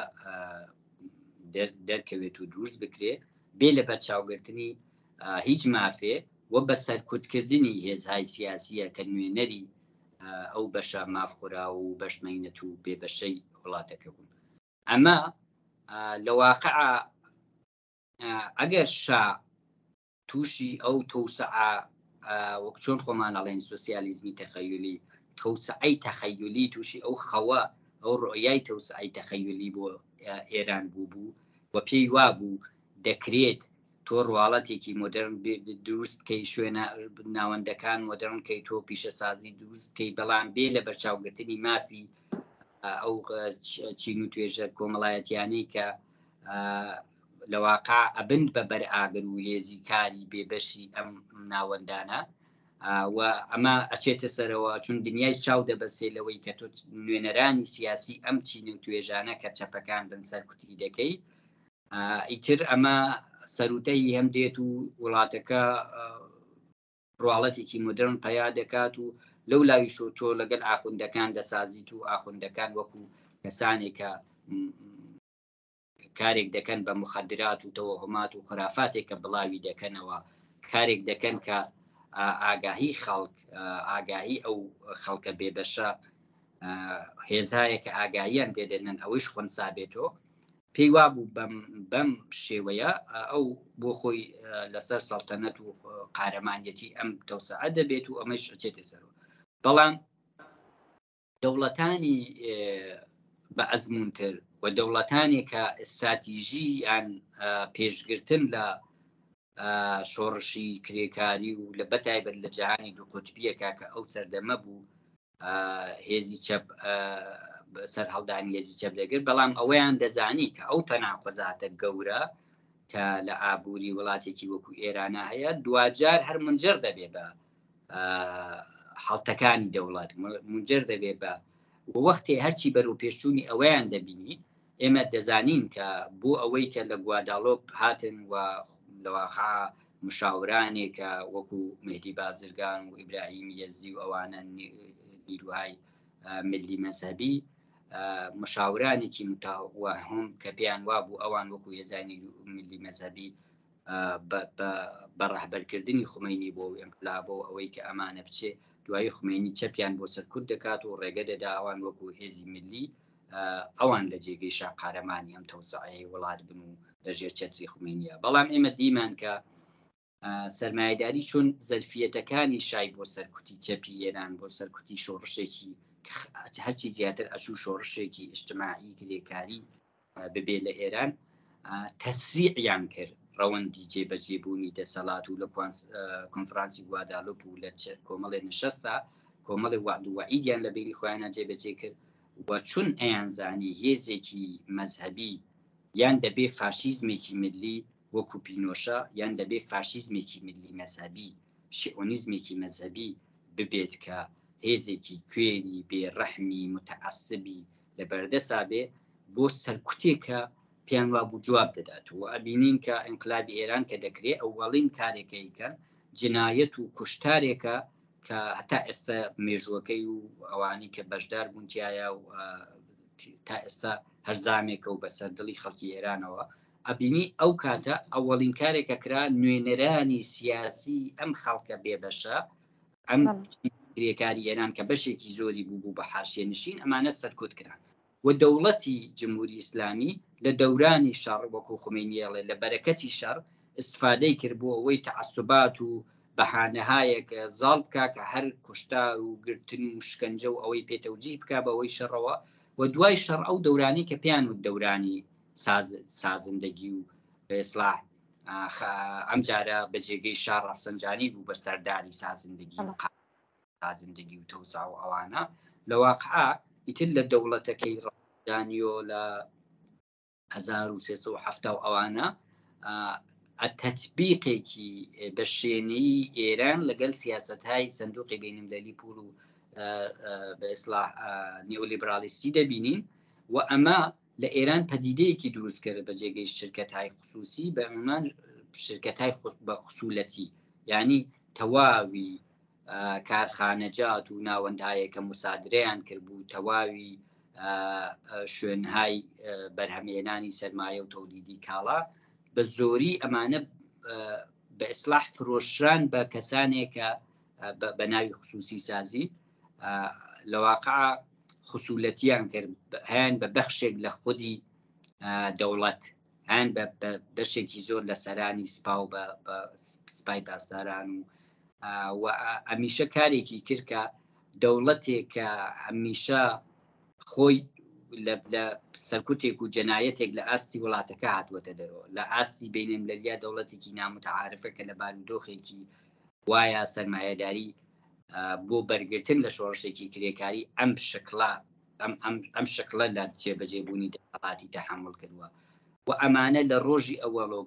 دەرکەوێت و دروست بکرێت بێ لە بەرچاوگرتنی هیچ مافێ و بە سەرکوتکردنی هێزهای سیاسیە کە نوێنەری ئەو بەشە مافخورا و بەشمەینەت و بێبەشەی وڵاتەکە بوون. ئەمە لە واقع ئەگەر شا تووشی ئەو تەوسعە وەک چۆن خۆمان ئەڵێن سۆسیالیزمی تەخەیولی تەوسعەی تەخەیولی تووشی ئەو خەوە ئەو ڕۆیای تەوسعەی تەخەیولی بۆ ئێران بوو و پێی وابوو دەکرێت تۆ ڕواڵەتێکی مۆدرن دروست بکەی شوێنە ناوەندەکان مۆدرن کەی تۆ پیشەسازی دروست بکەی بەڵام بێ لە بەرچاوگرتنی مافی ئەو چین و توێژە کۆمەڵایەتیانەی کە لە واقع ئەبند بە بەرئاگر و هێزی کاری بێبەشی ئەم ناوەندانە و ئەمە ئەچێتە سەرەوە چون دنیای چاو دەبەسێ لەوەی کە تۆ نوێنەرانی سیاسی ئەم چین و توێژانە کە چەپەکان بن سەرکوتی دەکەی ئیتر ئەمە سەروتەی هەم دێت و وڵاتەکە ڕواڵەتێکی مدرن پیا دەکات و لەو لاویشۆ تۆ لەگەڵ ئاخوندەکان دەسازیت و ئاخوندەکان وەکو کەسانێکە کارێک دەکەن بە مخدرات و تەوەهمات و خرافاتێکە بڵاوی دەکەنەوە کارێک دەکەن کە ئاگاهی خەڵک ئاگاهی ئەو خەڵکە بێبەشە هێزایە کە ئاگاهیان پێدەنن ئەوەش خونسا بێتەوە پێی وابوو بەم شێوەیە ئەو بۆ خۆی لەسەر سەڵتەنەت و قارەمانیەتی ئەم تەوسعە دەبێت و ئەمەش ئەچێتە سەرەوە بەڵام دەوڵەتانی بە ئەزمونتر و دەوڵەتانی کە ئستراتیژی یان پێشگرتن لە شۆڕشی کرێکاری و لە بەتایبەت لە جیهانی دوو قوتبیەکە کە ئەو سەردەمە بوو هێزی چەپ سەر هەڵدانی هێزی چەپ دەگرت بەڵام ئەوەیان دەزانی کە ئەو تەناقۆزاتە گەورە کە لە ئابووری وڵاتێکی وەکو ئێرانە هەیە دوجار هەر منجر دەبێ بە حڵتەکانی دەوڵات منجر دەبێ بە وەختێ هەرچی بەرەو پێشچوونی ئەوەیان دەبینی ئێمە دەزانین کە بۆ ئەوەی کە لە گواداڵۆپ هاتن و لەواقع مشاورانێکە وەکو مهدی بازرگان و ئیبراهیم یەزدی و ئەوانە نیروهای ملی مەذهبی مشاورانێکی متوهم کە پێیان وابوو ئەوان وەکو هێزانی ملی مەذهبی بە ڕەهبەرکردنی خومینی بۆ ئینقلابەوە ئەوەی کە ئەمانە بچێ دوای خومینی چەپیان بۆ سەرکوت دەکات و ڕێگە دەدا ئەوان وەکو هێزی ملی ئەوان لە جێگەی شا قارەمانی ئەم تەوسعەیە وڵات بن و لەژێر چەتری خومینیە بەڵام ئێمە دیمان کە سەرمایه‌داری چۆن زەرفیەتەکانی شای بۆ سەرکوتی چەپی ئێران بۆ سەرکوتی شۆڕشێکی هەرچی زیاتر ئەچوو شۆڕشێکی ئیجتماعی کرێکاری ببێ لە ئێران تەسریعیان کرد ڕەوەندی جێبەجێبوونی دەسەڵات و لە کۆنفرانسی گواداڵۆپ و لە کۆمەڵێ نشەستا کۆمەڵی وعد و وعیدیان لە بینی خۆیانە جێبەجێ کرد و چون ئەیان زانی هێزێکی مەذهبی یان دەبێ فاشیزمێکی ملی وەکو پینۆشە یان دەبێ فاشیزمێکی ملی مەذهبی شیعۆنیزمێکی مەذهبی ببێت کە هێزێکی کوێری بێڕەحمی متعەسبی لە بەردەسا بێ بۆ سەرکوتێکە پێیان وابوو جواب دەدات و ئەبینین کە ئینقلابی ئێران کە دەکرێت ئەوەڵین کارێکەکەن جنایەت و کوشتارێکە کە هەتا ئێستا مێژوەکەی و ئەوانی کە بەشدار بوونتیایە و تا ئێستا هەرزامێکە و بەسەردڵی خەڵکی ئێرانەوە ئەبینی ئەو کاتە ئەوەڵین کارێکە کرا نوێنەرانی سیاسی ئەم خەڵکە بێبەشە ئەم کرێکاری ئێران کە بەشێکی زۆری بوو بە حاشیەنشین ئەمانە سەرکوت کران و دەوڵەتی جمهوری ئیسلامی لە دەورانی شەڕ وەکو خومینیەڵێ لە بەرەکەتی شەڕ استفادەی کرد بۆ ئەوەی تەعەسوبات و بەهانەهایەک زاڵ بکا کە هەر کوشتار و گرتن و شکنجە و ئەوەی پێتەوجی بکا بەوەی شەڕەوە و دوای شەڕ ئەو دەورانی کە پیان و دەورانی سازندگی و ئێسلاح ئەم جارە بەجێگەی شار ڕەفسەنجانی بوو بە سەرداری سازندگی و تەوسا و ئەوانە لە واقع ئیتر لە دەوڵەتەکەی دانیۆ لە 1370 ئەوانە تەطبیقێکی بە شوێنەی ئێران لەگەڵ سیاسەتهای سندوقی بینالمللی پول و بە ئیسلاح نیۆلیبرالیستی دەبینین و ئەمە لە ئێران پەدیدەیەکی دروستکرد بە جێگەی شرکەت‌های خصوصی بە عمومان شرکەت‌های بە خصوڵەتی، یعنی تەواوی کارخانەجات و ناوەندایە کە مسادرەیان کرد بوو، تەواوی شوێنهای بەرهەمهێنانی سەرمایە و تۆلیدی کاڵا بە زۆری ئەمانە بە ئیسلاح فرۆشران بە کەسانێکە بە ناوی خصوصی سازی لە واقع خصوڵەتیان کرد، هەیان بە بەخشێک لە خودی دەوڵەت، هەیان بە بەشێکی زۆر لە سەرانی سپا و بە سپای پاسداران و ئەمیشە کارێکی کرد کە دەوڵەتێک کە هەمیشە خۆی لە سەرکوتێک و جەنایەتێک لە ئاستی وڵاتەکە هاتووەتە دەرەوە، لە ئاستی بینالمللیە دەوڵەتێکی نامتەعارفە کە لە بارودۆخێکی وایە سەرمایەداری بۆ بەرگرتن لە شۆڕشێکی کرێکاری ئەم شکڵە لە جێبەجێبوونی دەوڵاتی تەحمل کردووە و ئەمانە لە ڕۆژی ئەوەڵەوە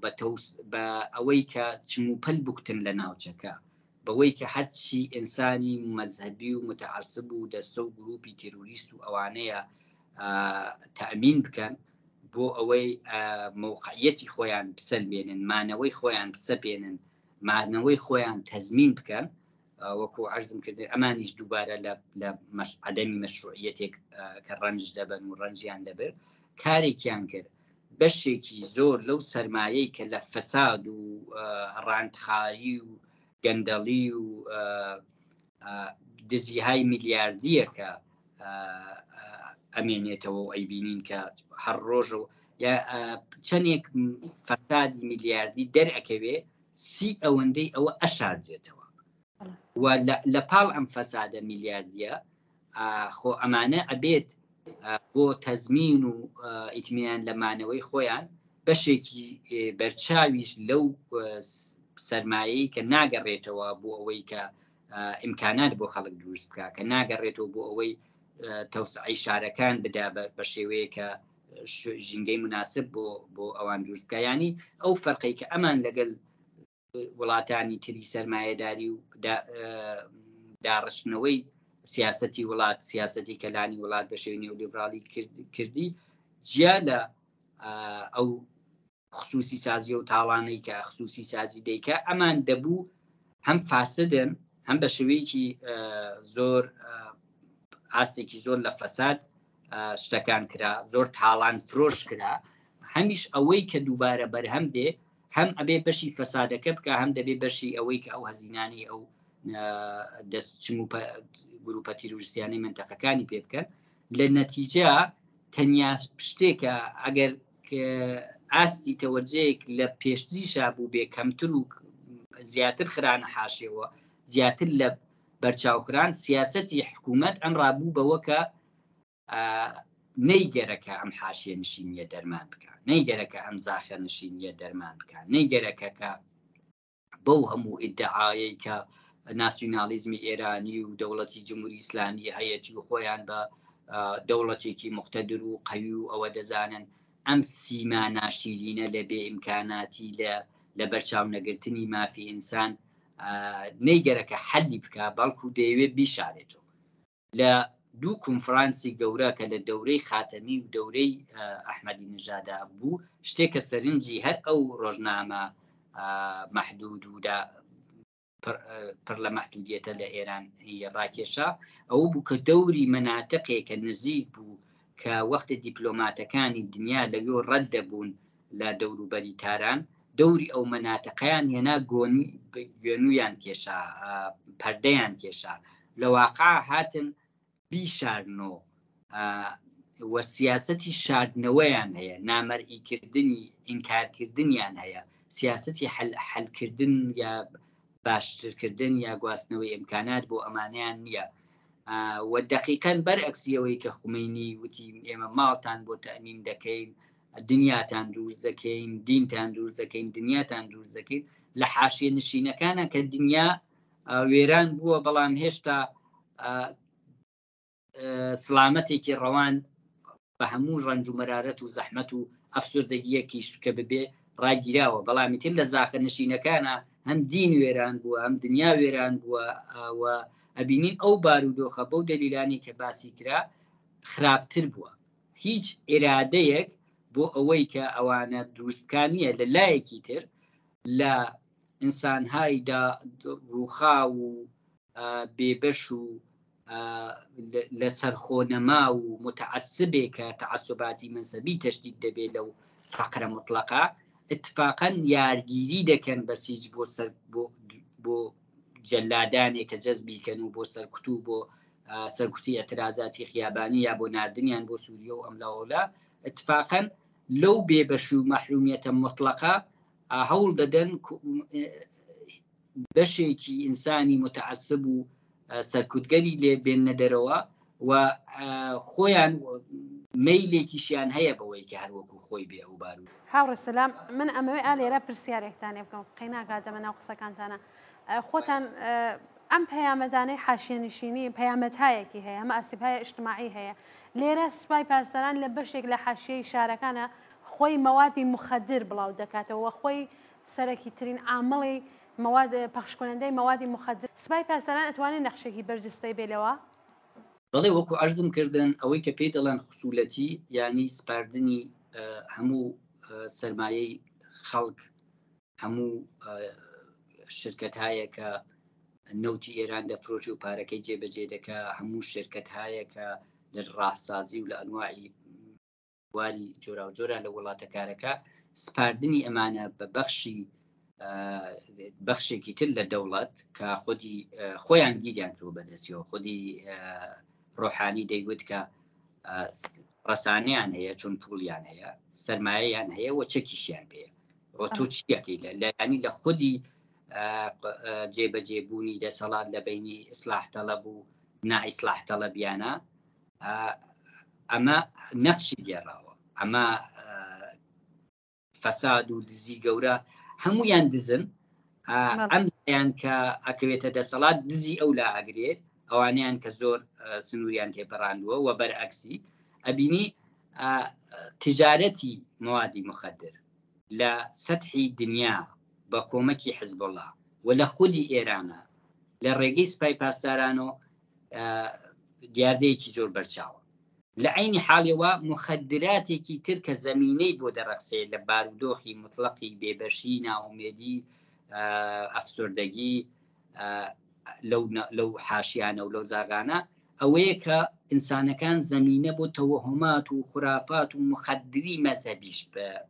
بە ئەوەی کە چموپەل بکتن لە ناوچەکە، بەوەی کە هەرچی ئینسانی مەذهبی و متعصب و دەستە و گروپی تیروریست و ئەوانەیە تەأمین بکەن بۆ ئەوەی موقعیەتی خۆیان بسەلمێنن، مانەوەی خۆیان بسەپێنن، مانەوەی خۆیان تەزمین بکەن، وەکو عەرزم کردن ئەمانیش دووبارە لە عەدەمی مەشروعیەتێک کە ڕەنج دەبن و ڕەنجیان دەبر کارێکیان کرد. بەشێکی زۆر لەو سەرمایەی کە لە فەساد و ڕاندخایی و گەندەڵی و دزیهای میلیاردیەکە ئەمێنێتەوە و ئەیبینین کە هەر ڕۆژ و چەندێک فەسادی میلیاردی دەرئەکەوێ سی ئەوەندەی ئەوە ئەشاردێتەوە و لە پاڵ ئەم فەسادە میلیاردیە خۆ ئەمانە ئەبێت بۆ تەزمین و ئیتمینان لەمانەوەی خۆیان بەشێکی بەرچاویش لەو سەرمایەی کە ناگەڕێتەوە بۆ ئەوەی کە ئیمکانات بۆ خەڵک دروست بکە، کە ناگەڕێتەوە بۆ ئەوەی تەوسعی شارەکان بدا بە شێوەیە کە ژینگەی مناسب بۆ ئەوان دروست بکە. ینی ئەو فەرقی کە ئەمان لەگەڵ وڵاتانی تری سەرمایەداری و داڕشتنەوەی سیاسەتی وڵات، سیاسەتی کەلانی وڵات بە شێوەی نیۆلیبرالی کردی جیا لە ئەو خصوصی سازی و تاڵانەی کە خصوصی سازی دەیکە ئەمان دەبوو هەم فاسدن، هەم بە شێوەیەکی زۆر ئاستێکی زۆر لە فەساد شتەکان کرا، زۆر تاڵان فرۆش کرا، هەمیش ئەوەی کە دووبارە بەرهەم دێ هەم ئەبێ بەشی فەسادەکە بکە، هەم دەبێ بەشی ئەوەی کە ئەو هەزینانی ئەو دەستچم و گروپە تیرۆریستیانەی منتەقەکانی پێ بکەن. لە نەتیجە تەنیا شتێکە ئەگەر ئاستی تەوەجەیەک لە پێشتریشا بوو بێ کەمتر و زیاتر خرانە حاشێەوە، زیاتر لە بەرچاوخران سیاسەتی حکوومەت ئەم ڕابوو بەوە کە نەیگەرەکە ئەم حاشیە نشینیە دەرمان بکە، نەیگەرەکە ئەم زاخە نشینیە دەرمان بکە، نەیگەرەکە کە بەو هەموو ئیدعایەی کە ناسیۆنالیزمی ئێرانی و دەوڵەتی جمهوری ئیسلامی هەیەتی و خۆیان بە دەوڵەتێکی مقتەدر و قەوی و ئەوە دەزانن ئەم سیما ناشیرینە لە بێ ئیمکاناتی لە بەرچاو نەگرتنی مافی ئینسان نەیگەرەکە حەلی بکە، بەڵکو دەیەوێت بیشارێتەوە. لە دوو کنفرانسی گەورە کە لە دەورەی خاتەمی و دەورەی ئەحمەدی نژادا بوو، شتێکە سەرنجی هەر ئەو ڕۆژنامە مەحدود و پڕ لە مەحدودیەتە لە ئێران ڕاکێشا ئەوە بوو کە دەوری مەناتقێکە نزیک بوو کە وەختە دیپلۆماتەکانی دنیا لەوێ ڕەت دەبوون لە دەوروبەری تاران، دەوری ئەو مەناتقەیان هێنا گوێنویان کێشا، پەردەیان کێشا، لە واقع هاتن بیشارنەوە وە سیاسەتی شاردنەوەیان هەیە، نامەرئیکردنی ئینکارکردنیان هەیە، سیاسەتی حەلکردن یا باشترکردن یا گواستنەوەی ئیمکانات بۆ ئەمانیان نییە. و دقیقاً بەرعکسیەوەی کە خومینی وتی ئێمە ماڵتان بۆ تەئمین دەکەین، دنیاتان دروست دەکەین، دینتان دروست دەکەین، دنیاتان دروست دەکەین، لە حاشیە نشینەکانە کە دنیا وێران بووە بەڵام هێشتا سلامەتێکی ڕەوان بە هەموو ڕنج و مەرارەت و زەحمەت و ئەفسردەگیەکیش کە ببێ ڕاگیراوە بەڵامی تر لە زاخە نشینەکانە هەم دین وێران بووە ئەم دنیا وێران بووە ئەبینین ئەو بارودۆخە بەو دەلیلانی کە باسی کرا خراپتر بووە هیچ ئێرادەیەک بۆ ئەوەی کە ئەوانە دروستکانیە لە لایەکی تر لە ئینسانهایدا ڕووخا و بێبەش و لە سەرخۆنەما و متعسبێک کە تعسباتی مەذهبی تەشدید دەبێت لەو فەقرە مطلقە اتفاقا یارگیری دەکەن بە سیج بۆ جەلادانێک کە جەزبیکەن و بۆ سەرکوتو بۆ سەرکوتی ئەترازاتی خیابانی یا بۆ نردنیان بۆ سووریە و ئەملاوەلا اتفاقا لەو بێبەش و مەحرومیەتە مطلقە هەوڵ دەدەن بەشێکی ئینسانی متعسب و سەرکوتگەری لێ بێنە دەرەوە و خۆیان مەیلێکیشیان هەیە بەوەی کە هەروەکو خۆی بێ ئەو بارود. هاوڕێ سەلام، من ئەمەوێ ئالێرە پرسیارێکتانێ بکەم قەیناکاتەمە ناو قسەکانتانە خۆتان ئەم پەیامەدانەی حاشیێنشینی پەیامەتهایەکی هەیە ئەمە ئاسیبهای ئیجتیماعی هەیە لێرە سوپای پاسداران لە بەشێک لە حاشیەی شارەکانە خۆی مەوادی مخدر بڵاو دەکاتەوە خۆی سەرەکی ترین عامڵی مواد پەخشکردنەوەی موادی مخدر سوپای پاسداران ئەتوانێت نەخشێکی بەرجستەی بێلەوە؟ بەڵێ وەکو عەرزم کردن ئەوەی کە پێی دەڵێن خصوولەتی ینی سپاردنی هەموو سەرمایەی خەڵک هەموو شرکەت‌هایە کە نەوتی ئێران دەفرۆشی و پارەکەی جێبەجێ دەکا هەموو شرکەت‌هایە کە لە ڕاهسازی و لە ئەنواعی واری جۆرا و جۆرە لە وڵاتەکارەکە سپاردنی ئەمانە بە بەخشێکی تر لە دەوڵەت کە خودی خۆیان گیریان کرد بەدەستیەوە خودی ڕۆحانی دەیگوت کە ڕسانیان هەیە چون پوڵیان هەیە سەرمایەیان هەیە و چەکیشیان پێ ڕۆتۆ چیەکەی لەیانی لە خودی جێبەجێبوونی دەسەڵات لە بینی ئیسلاح تەڵەب و نائیسلاح تەڵەبیانە ئەمە نەخشی گێڕاوە ئەمە فەساد و دزی گەورە هەمویان دزن ئەمیان کە ئەکەوێتە دەسەڵات دزی ئەو لا ئەگرێت ئەوانیان کە زۆر سنووریان تێپەڕاندووە و بەرعەکسی ئەبینی تجارەتی موادی مخدر لە سەتحی دنیا بە کۆمەکی حزبڵڵا و لە خودی ئێرانە لە ڕێگەی سوپای پاسدارانەوە دیاردەیەکی زۆر بەرچاوە لە عینی حاڵەوە مخدراتێکی تر کە زەمینەی بۆ دەڕەخسێت لە بارودۆخی مطلقی بێبەشی ناومێدی ئەفسردەگی لەو حاشیانە و لەو زاغانە ئەوەیە کە ئینسانەکان زەمینە بۆ تەوەهمات و خوراپات و مخدری مەذهبیش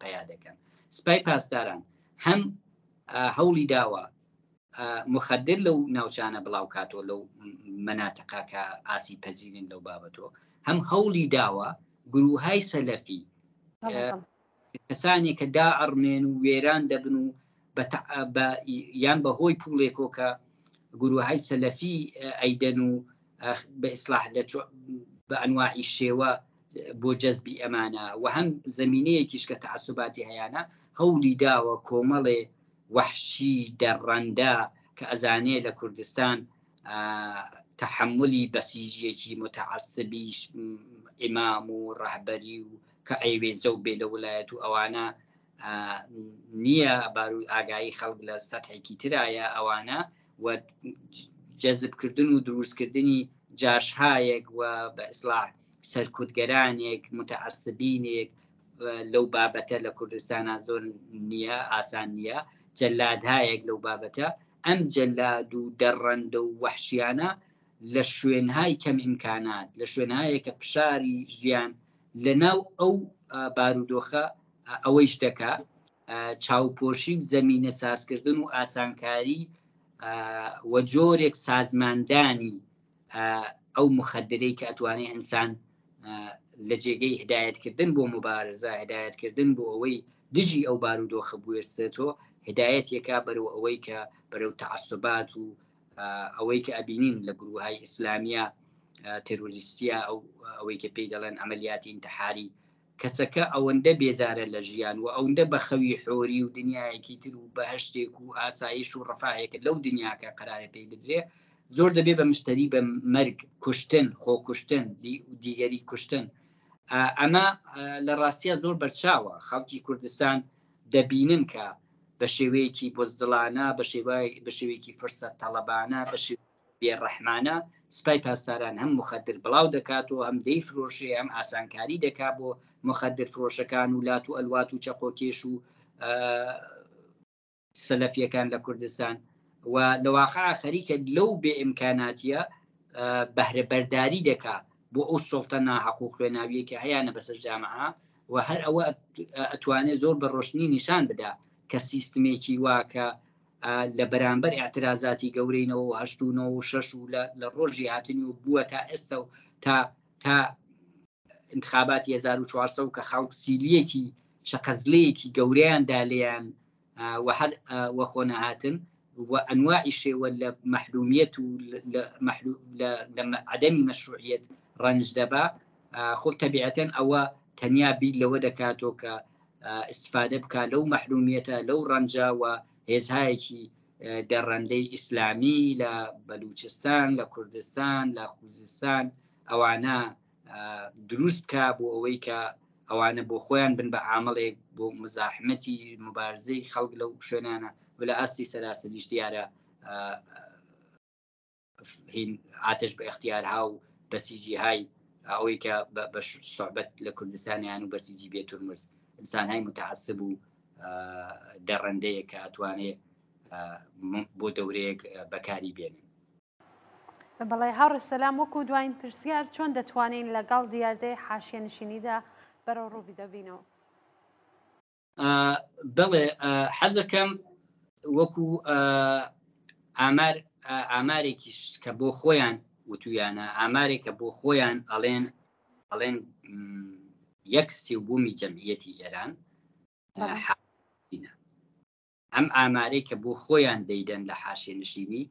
پیا دەکەن سوپای پاسداران هەم هەوڵی داوە مخدر لەو ناوچانە بڵاو کاتۆ لەو مەناتەقا کە ئاسی پەزیرن لەو بابەتەوە هەم هەوڵی داوە گروههای سەلەفی کەسانی کە دائەڕمێن و وێران دەبن و یان بەهۆی پوڵێکۆ کە گروههای سەلەفی ئەیدەن و بە ئیسلاح بە ئەنواعی شێوە بۆ جەزبی ئەمانە و هەم زەمینەیەکیش کە تعسوباتی هەیەە هەوڵی داوە کۆمەڵێ وحشی دەڕەندا کە ئەزانێ لە کوردستان تحملی بەسیژیەکی متعسبیش ئیمام و ڕەهبەری و کە ئەیوێزە و بێ لە وڵایەت و ئەوانە نییە باروی ئاگایی خەڵک لە سەتحێکی ترایە ئەوانە و جەزبکردن و دروستکردنی جاشهایەک و بە ئیسلاح سەرکوتگەرانێک متعسبینێک لەو بابەتە لە کوردستانە زۆر نییە ئاسان نییە جەلادهایەک لەو بابەتە ئەم جەلاد و دەڕەندە و وەحشیانە لە شوێنهای کەم ئیمکانات لە شوێنهایە کە فشاری ژیان لەناو ئەو بارودۆخە ئەوەیش دەکا چاوپۆشی و زەمینە سازکردن و ئاسانکاری و جۆرێک سازماندانی ئەو مخدرەی کە ئەتوانێت ئینسان لە جێگەی هدایەتکردن بۆ مبارزە هدایەتکردن بۆ ئەوەی دژی ئەو بارودۆخە بوێستێتەوە هدایەتێکا بەرەو ئەوەی کە بەرەو تعسوبات و ئەوەی کە ئەبینین لە گروههای ئیسلامیە تێروریستیە ئەوەی کە پێی دەڵێن ئەمەلیاتی ئینتحاری کەسەکە ئەوەندە بێزارە لە ژیان و ئەوەندە بە خەوی حۆری و دنیایەکی تر و بەهشتێک و ئاسایش و ڕەفاهێکە لەو دنیاکە قەرارە پێی بدرێ زۆر دەبێ بە مشتری بە مەرگ کوشتن خۆ کوشتن دیگەری کوشتن ئەمە لە ڕاستیە زۆر بەرچاوە خەڵکی کوردستان دەبینن کە بە شێوەیەکی بۆزدڵانە بە شێوەیەکی فرسەت تەڵەبانە بە بێڕەحمانە سپای پاسداران هەم مخدر بڵاو دەکاتەوە هەم دەی فرۆشێ ئەم ئاسانکاری دەکات بۆ مخدر فرۆشەکان و لات و ئەلوات و چەقۆکێش و سەلەفیەکان لە کوردستان و لەواقع خەریکە لەو بێ ئیمکاناتیە بەهرە بەرداری دەکات بۆ ئەو سڵتە ناحەقوو خوێناویەکە هەیەە بەسەر جامعە و هەر ئەوە ئەتوانێت زۆر بە ڕۆشنی نیشان بدا کە سیستمێکی واکە لە بەرامبەر اعترازاتی گەورەینەوە 1996 و لە ڕۆژی هاتنی و بووە تا ئێستا و تا انتخاباتی 1400 کە خەڵک سیلیەکی شەقەزلەیەکی گەورەیاندا لێیان وەخۆ نەهاتن و ئەنواعی شێوە لە مەحرومیەت و لە عەدەمی مەشروعیەت ڕەنج دەبا خۆ تەبیعەتەن ئەوە تەنیا بیر لەوە دەکاتەوە کە استفادە بکە لەو مەحرومیەتە لەو ڕەنجە و هێزهایەکی دەڕەندەی ئیسلامی لە بەلوچستان لە کوردستان لە خوزستان ئەوانە دروست بکە بۆ ئەوەی کە ئەوانە بۆ خۆیان بن بە عامڵێک بۆ مزاحمەتی مبارزەی خەڵک لەو شوێنانە و لە ئاستی سەراسەریش دیارە ئاتش بە اختیارها و بەسیجی های ئەوەی کە بە سوحبەت لە کوردستانیان و بەسیجی بێتورمز ئینسانهای متعسب و دەڕەندەیە کە ئەتوانێت بۆ دەورەیەک بەکاری بێنن. بەڵێ هاوڕێ سەلام وەکو دوایین پرسیار چۆن دەتوانین لەگەڵ دیاردەی حاشیەنشینیدا بەرەو ڕووبی دەبینەوە؟ بڵێ حەزەکەم وەکو ئامارێکیش کە بۆ خۆیان وتویانە ئامارێکە بۆ خۆیان ئەڵێن 1/3 جەمعیەتی ئێران ئەم ئامارەی کە بۆ خۆیان دەیدەن لە حاشیەنشینی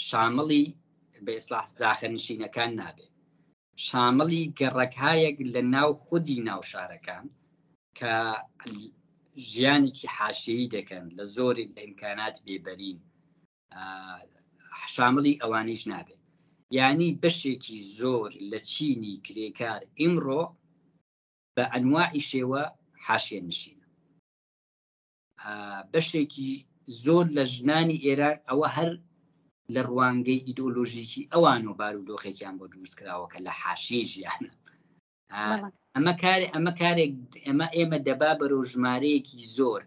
شامڵی بە ئیسلاح زاخەنشینەکان نابێت شامڵی گەڕەکهایەک لە ناو خودی ناو شارەکان کە ژیانێکی حاشیەیی دەکەن لە زۆرێک لە ئیمکانات بێبەرین شامڵی ئەوانەیش نابێت یعنی بەشێکی زۆر لە چینی کرێکار ئیمڕۆ بە ئەنواعی شێوە حاشیەنشینە بەشێکی زۆر لە ژنانی ئێران ئەوە هەر لە ڕوانگەی ئیدۆلۆژیکی ئەوان و بارودۆخێکیان بۆ دروست کراوە کە لە حاشیە ژیانە ئەمە کارێک ئێمە دەبا بەرەو ژمارەیەکی زۆر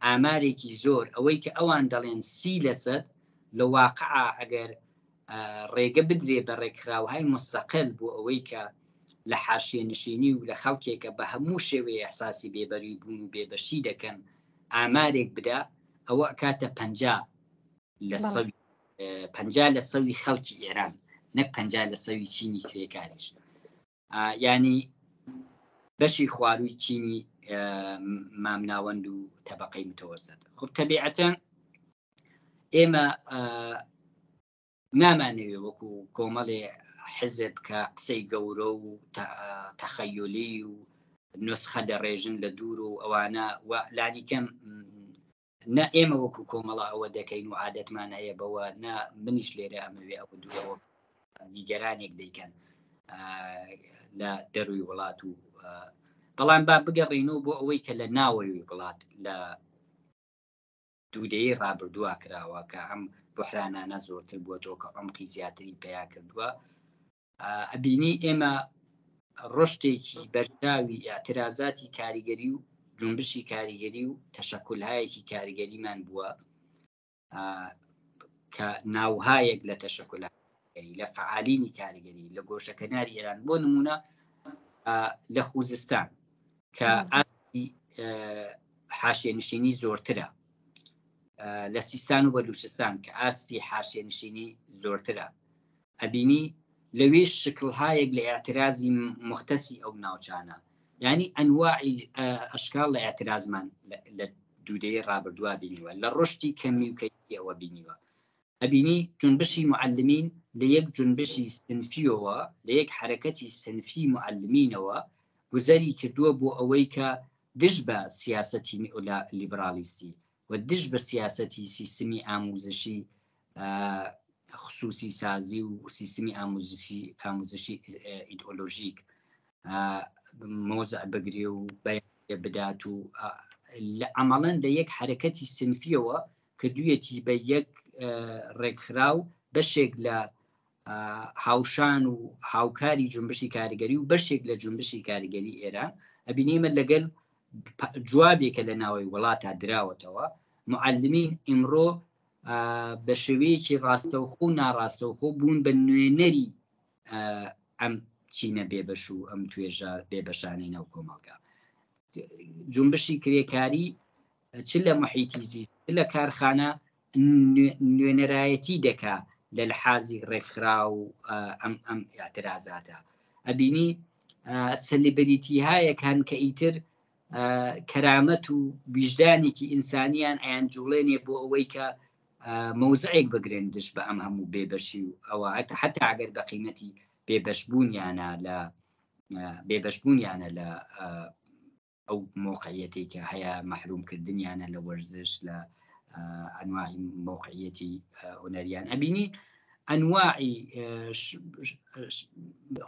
ئامارێکی زۆر ئەوەی کە ئەوان دەڵێن 30% لە واقعا ئەگەر ڕێگە بدرێ بە ڕێکخراوهای مستەقل بۆ ئەوەی کە لە حاشیەنشینی و لە خەڵکێکە بە هەموو شێوەیە احساسی بێبەری بوون و بێبەشی دەکەن ئامارێک بدا ئەوە کاتە 50 لە سەوی خەڵکی ئێران نەک 50 لە سەوی چینی کرێکاریش ینی بەشی خواروی چینی مامناوەند و تەبەقەی متەوەسەت خب تەبیعەتەن ئێمە نامانەوێ وەکو کۆمەڵێ حزب کە قسەی گەورە و تەخەیولی و نسخە دەڕێژن لە دوور و ئەوانە و لانیکەم نە ئێمە وەکو کۆمەڵە ئەوە دەکەین و عادەتمان هەیە بەوە نە منیش لێرە ئەمەوێ ئەوە دوورەوە دیگەرانێک دەیکەن لە دەروی وڵات و بەڵام با بگەڕینەوە بۆ ئەوەی کە لە ناوەوەی وڵات لە دوودەیە ڕابردووە کراوە کە ئەم بحرانانە زۆرتر بووەتەوە کە عمقی زیاتری پیا کردووە ئەبینی ئێمە ڕشتێکی بەرچاوی ئاعترازاتی کاریگەری و جنبشی کاریگەری و تەشەکلهایەکی کاریگەریمان بووە کە ناوهایەک لە تەشەکلهایی لە فعالینی کاریگەری لە گۆشەکەناری ئێران بۆ نمونە لە خوزستان کە ئاتی حاشیەنشینی زۆرترە لە سیستان و بەلوچستان کە ئاستی حاشیەنشینی زۆرترە ئەبینی لەوێ شکلهایەک لە ئاعترازی مختەسی ئەو ناوچانە یعنی ئەنواعی ئەشکال لە ئاعترازمان لە دوودەیە ڕابردووە بینیوە لە ڕشتی کەمی و کەیفی ئەوە بینیوە ئەبینی جنبشی معلمین لە یەک جنبشی سنفیەوە لە یەک حرەکەتی سنفی معلمینەوە گوزەری کردووە بۆ ئەوەی کە دژ بە سیاسەتی لیبرالیستی و دژ بە سیاسەتی سیستمی ئاموزشی خصوصی سازی و سیستمی ئاموزشی ئیدئۆلۆژیک مۆزع بگرێ و بدات و عملاً لە یەک حرەکەتی سنفیەوە کردوویەتی بە یەک ڕێکخراو بەشێک لە هاوشان و هاوکاری جنبشی کاریگەری و بەشێک لە جنبشی کاریگەری ئێران ئەبینێمە لەگەڵ جوابێکە لە ناوەی وڵاتە دراوەتەوە معلمین ئیمڕۆ بە شێوەیەکی ڕاستەوخۆ و ناڕاستەوخۆ بوون بە نوێنەری ئەم چینە بێبەش و ئەم توێژە بێبەشانی ناو کۆمەڵگا جنبشی کرێکاری چ لە محیتی زیست لە کارخانە نوێنەرایەتی دەکا لە لەحازی ڕێکخرا و ئەم اعترازاتە ئەبینی سەلیبریتی هایەک هەن کە ئیتر کەرامەت و ویژدانێکی ئینسانیان ئەیان جوڵێنێ بۆ ئەوەی کە مەوزعێک بگرن دش بە ئەم هەموو بێبەشی و ئەوە حتا ئەگەر بە قیمەتی بێبەشبوونیانە لە ئەو موقعیەتی کە هەیە مەحرومکردنیانە لە وەرزش لە ئەنواعی موقعیەتی هونەریان ئەبینی ئەنواعی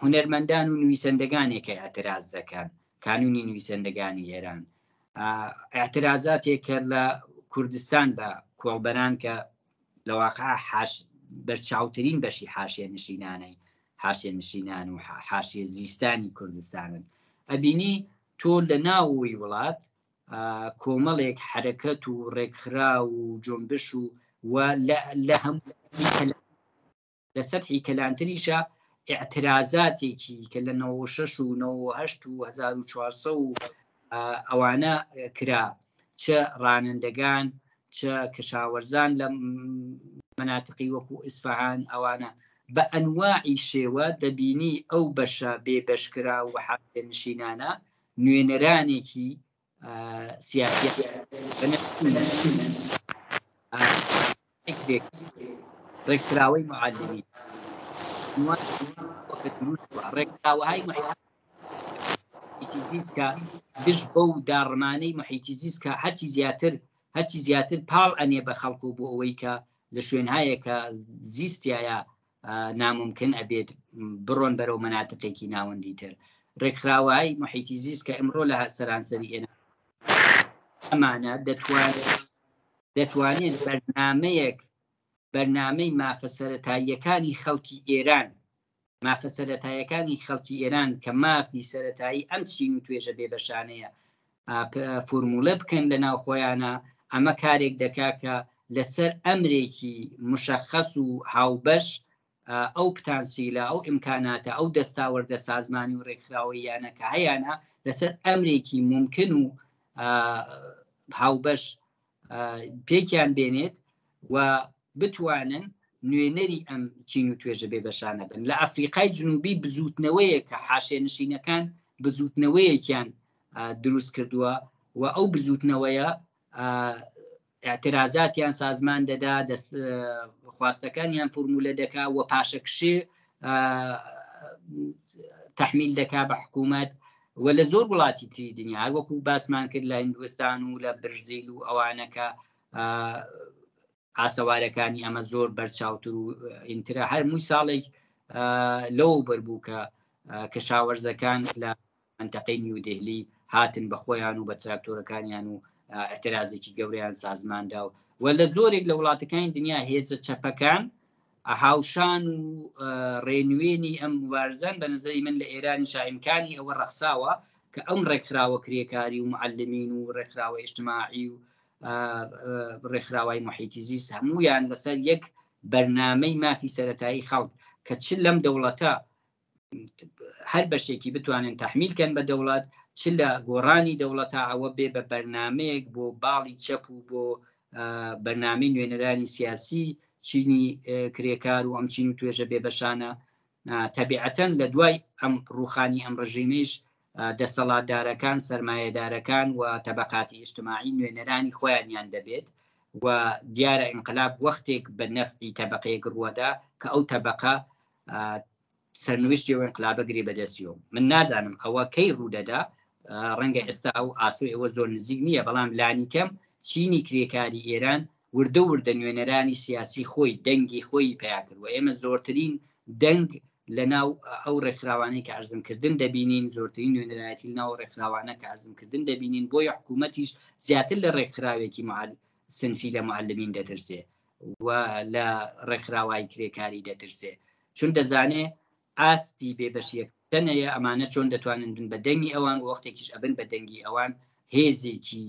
هونەرمەندان و نویسەندەگانێکە اعتراز دەکەن کانونی نویسەندەگانی ئێران اعترازاتێکە لە کوردستان بە کۆڵبەران کە لەواقع بەرچاوترین بەشی حاشیە نشینان و حاشیە زیستانی کوردستانن ئەبینی تۆ لە ناوی وڵات کۆمەڵێک حرەکەت و ڕێکخرا و جنبش و لە هەموو لە سەرحی کەلانتریشە اعترازاتێکی کە لە 96 و 98 و 1400 و ئەوانە کرا چە ڕانندەگان چە کشاوەرزان لە مناتقی وەکو ئیسفەهان ئەوانە بە ئەنواعی شێوە دەبینی ئەو بەشە بێبەشکرا و حاشیە نشینانە نوێنەرانێکی سیاسی ڕێکخراوەی معلمی ڕێکخراوەهای محیتی زیستکە گشت بەو داڕمانەی محیتی زیستکە هەرچی زیاتر پاڵ ئەنێ بە خەڵکو بۆ ئەوەی کە لە شوێنهایەکە زیستایە ناممکن ئەبێت بڕۆن بەرەو مناتقێکی ناوەندی تر ڕێکخراوەهای محیتی زیست کە ئەمڕۆ لە سەرانسەری ئێنە ئەمانە دەتوانێت بەرنامەی مافەسەرەتاییەکانی خەڵکی ئێران کە مافی سەرەتایی ئەم چین و توێژە بێبەشانەیە فۆرمولە بکەن لە ناو خۆیانە ئەمە کارێک دەکا کە لەسەر ئەمرێکی مشەخەص و هاوبەش ئەو پتانسیلە ئەو ئیمکاناتە ئەو دەستاوەردە سازمانی و ڕێکخراوەیانە کە هەیەە لەسەر ئەمرێکی ممکن و هاوبەش پێکیان بێنێت و بتوانن نوێنەری ئەم چین و توێژە بێبەشانە بن لە ئەفریقای جنوبی بزوتنەوەیە کە حاشیە نشینەکان بزوتنەوەیەکیان دروست کردووە و ئەو بزوتنەوەیە اعترازاتیان سازمان دەدا خواستەکانیان فۆرمولە دەکا و پاشەکشێ تەحمیل دەکا بە حکوومەت و لە زۆر وڵاتی تری دنیا هەر وەکو باسمان کرد لە هیندوستان و لە برزیل و ئەوانەکە ئاسەوارەکانی ئەمە زۆر بەرچاوتر و ئینترا هەرمووی ساڵێک لەوە بەربوو کە کشاوەرزەکان لە منتەقەی نیودێهلی هاتن بە خۆیان و بە تراکتۆرەکانیان و اعترازێکی گەورەیان سازماندا و لە زۆرێک لە وڵاتەکانی دنیا هێزە چەپەکان هاوشان و ڕێنوێنی ئەم مبارزان بە نظری من لە ئێرانی شایمکانی ئەوە ڕەخساوە کە ئەم ڕێکخراوە کرێکاری و معلمین و ڕێکخراوە ئیجتماعی و ڕێکخراوەی محیتی زیست هەموویان لەسەر یەک بەرنامەی مافی سەرەتایی خەڵک کە چ لەم دەوڵەتە هەر بەشێکی بتوانن تەحمیلکەن بە دەوڵەت چ لە گۆڕانی دەوڵەتە ئەوە بێ بە بەرنامەیەک بۆ باڵی چەپ و بۆ بەرنامەی نوێنەرانی سیاسی چینی کرێکار و ئەم چین و توێژە بێبەشانە تەبیعەتەن لە دوای ئەم ڕوخانی ئەم ڕژیمیش دەسەڵاتدارەکان سەرمایەدارەکان و تەبەقاتی ئیجتماعی نوێنەرانی خۆیانیان دەبێت و دیارە ئینقلاب وەختێک بە نەفعی تەبەقەیەک ڕووەدا کە ئەو تەبەقە سەرنوشتی و ئینقلابە گرێ بەدەستیەوە من نازانم ئەوە کەی ڕوودەدا ڕەنگە ئێستا ئەو ئاسوی ئەوە زۆر نزیک نییە بەڵام لانی کەم چینی کرێکاری ئێران وردە نوێنەرانی سیاسی خۆی دەنگی خۆی پیا کردوە ئێمە زۆرترین دەنگ لە ناو ئەو ڕێکخراوانەی کە ئەرزمکردن دەبینین زۆرترین نوێنەرایەتی لە ناو ڕێکخراوانە کە ئەرزمکردن دەبینین بۆیە حکوومەتیش زیاتر لە ڕێکخراوێکی سنفی لە معلمین دەترسێ و لە ڕێکخراوای کرێکاری دەترسێ چون دەزانێ ئاستی بێبەشیەکەنەیە ئەمانە چۆن دەتوانن بن بە دەنگی ئەوان وەختێکیش ئەبن بە دەنگی ئەوان هێزێکی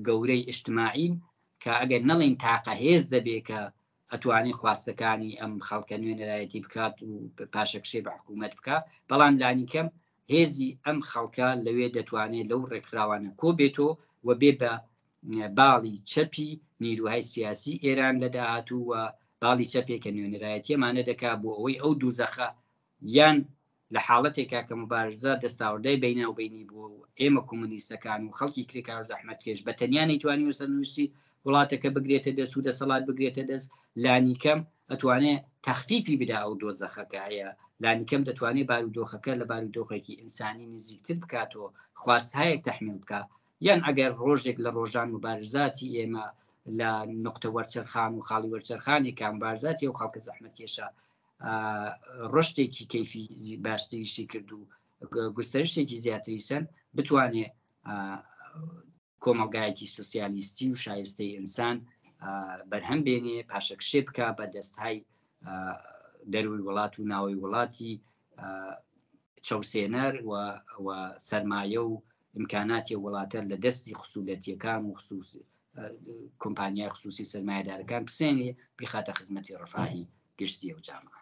گەورەی ئیجتماعین کە ئەگەر نەڵین تاقە هێز دەبێ کە ئەتوانێت خواستەکانی ئەم خەڵکە نوێنەرایەتی بکات و پاشەکشێ بە حکوومەت بکە بەڵام لانی کەم هێزی ئەم خەڵکە لەوێ دەتوانێت لەو ڕێکخراوانە کۆ بێتەوە و بێ بە باڵی چەپی نیروهای سیاسی ئێران لە داهاتوو و باڵی چەپێکە نوێنەرایەتیەمانە دەکا بۆ ئەوەی ئەو دووزەخە یان لە حاڵەتێکا کە مبارزە دەستاوردەی بیناوبینی بووە و ئێمە کۆمونیستەکان و خەڵکی کرێکار زەحمەتکێش بە تەنیا نەیتوانی و سەرنووسی وڵاتەکە بگرێتە دەست و دەسەڵات بگرێتە دەست لانیکەم ئەتوانێت تەخفیفی بدا ئەو دۆزەخەکە هەیە لانیکەم دەتوانێت بارودۆخەکە لە بارودۆخێکی ئینسانی نزیکتر بکاتەوە خواست هەیەک تەحمیل بکە یان ئەگەر ڕۆژێک لە ڕۆژان مبارزاتی ئێمە لە نقطە وەرچەرخان و خاڵی وەرچەرخانی کامبارزاتی و خەڵکە زەحمەتکێشە ڕشتێکی کەیفی باشتریشی کرد و گستەرشتێکی زیاتری سەن بتوانێت کۆمەلگایەکی سوسیالیستی و شایستەی ئینسان بەرهەم بێنێ پاشەکشێ بکە بە دەستهای دەروی وڵات و ناوەی وڵاتی چەوسێنەر و سەرمایە و ئیمکاناتی وڵاتە لە دەستی خصوصیەتیەکان و کۆمپانیای خصوصی سەرمایه‌دارەکان بسێنێ بخاتە خزمەتی ڕەفاهی گشتی و جامعە.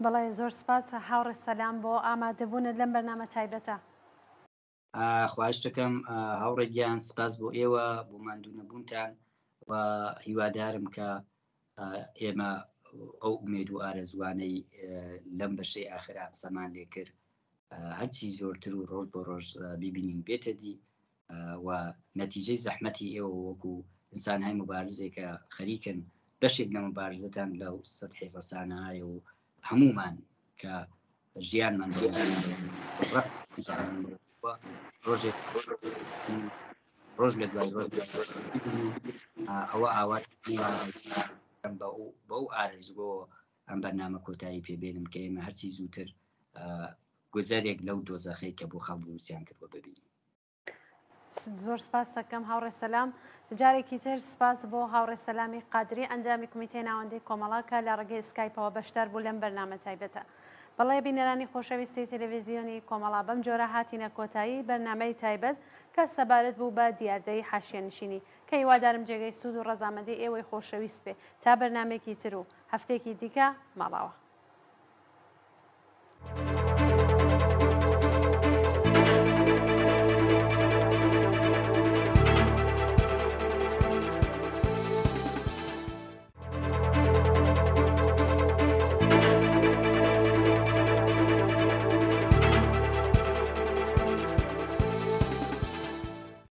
بەڵێ زۆر سپاس هاوڕێ سەلام بۆ ئامادەبوونت لەم بەرنامە تایبەتە. خواهش دەکەم هاوڕێ گیان سپاس بۆ ئێوە بۆ ماندوو نەبوونتان و هیوادارم کە ئێمە ئەو ئومێد و ئارەزوانەی لەم بەشەی ئاخرات سەمان لێ کرد هەرچی زۆرتر و ڕۆژ بۆ ڕۆژ بیبینین بێتە دی و نەتیجەی زەحمەتی ئێوە وەکو ئینسان های مبارزێکە خەریکن بەشێک لە مبارزەتان لەو سەتحی ڕەسانەیە و هەمومان کە ژیانمان ڕۆژ لە دوای ڕۆژ ئەوە ئاوات بەو ئارزگۆ ئەم بەرنامە کۆتایی پێبێنم کە ئێمە هەرچی زووتر گوزارێک لەو دۆزەخەی کە بۆ خەڵک وسیان کردوە ببینین. زۆر سپاس دەکەم هاوڕێ سەلام جارێکی تر سپاس بۆ هاوڕێ سەلامی قادری ئەنجامی کمیتەی ناوەندەی کۆمەڵاکە لە ڕێگەی سکایپەوە بەشدار بوو لەم بەرنامە تایبەتە. بەڵێ بینەرانی خۆشەویستی تەلەڤیزیۆنی کۆمەڵا بەم جۆرە هاتینە کۆتایی بەرنامەی تایبەت کە سەبارەت بوو بە دیاردەی حاشیەنشینی کە هیوادارم جێگەی سوود و ڕەزامەندی ئێوەی خۆشەویست بێ تا بەرنامێکی تر و هەفتێکی دیکە ماڵاوە.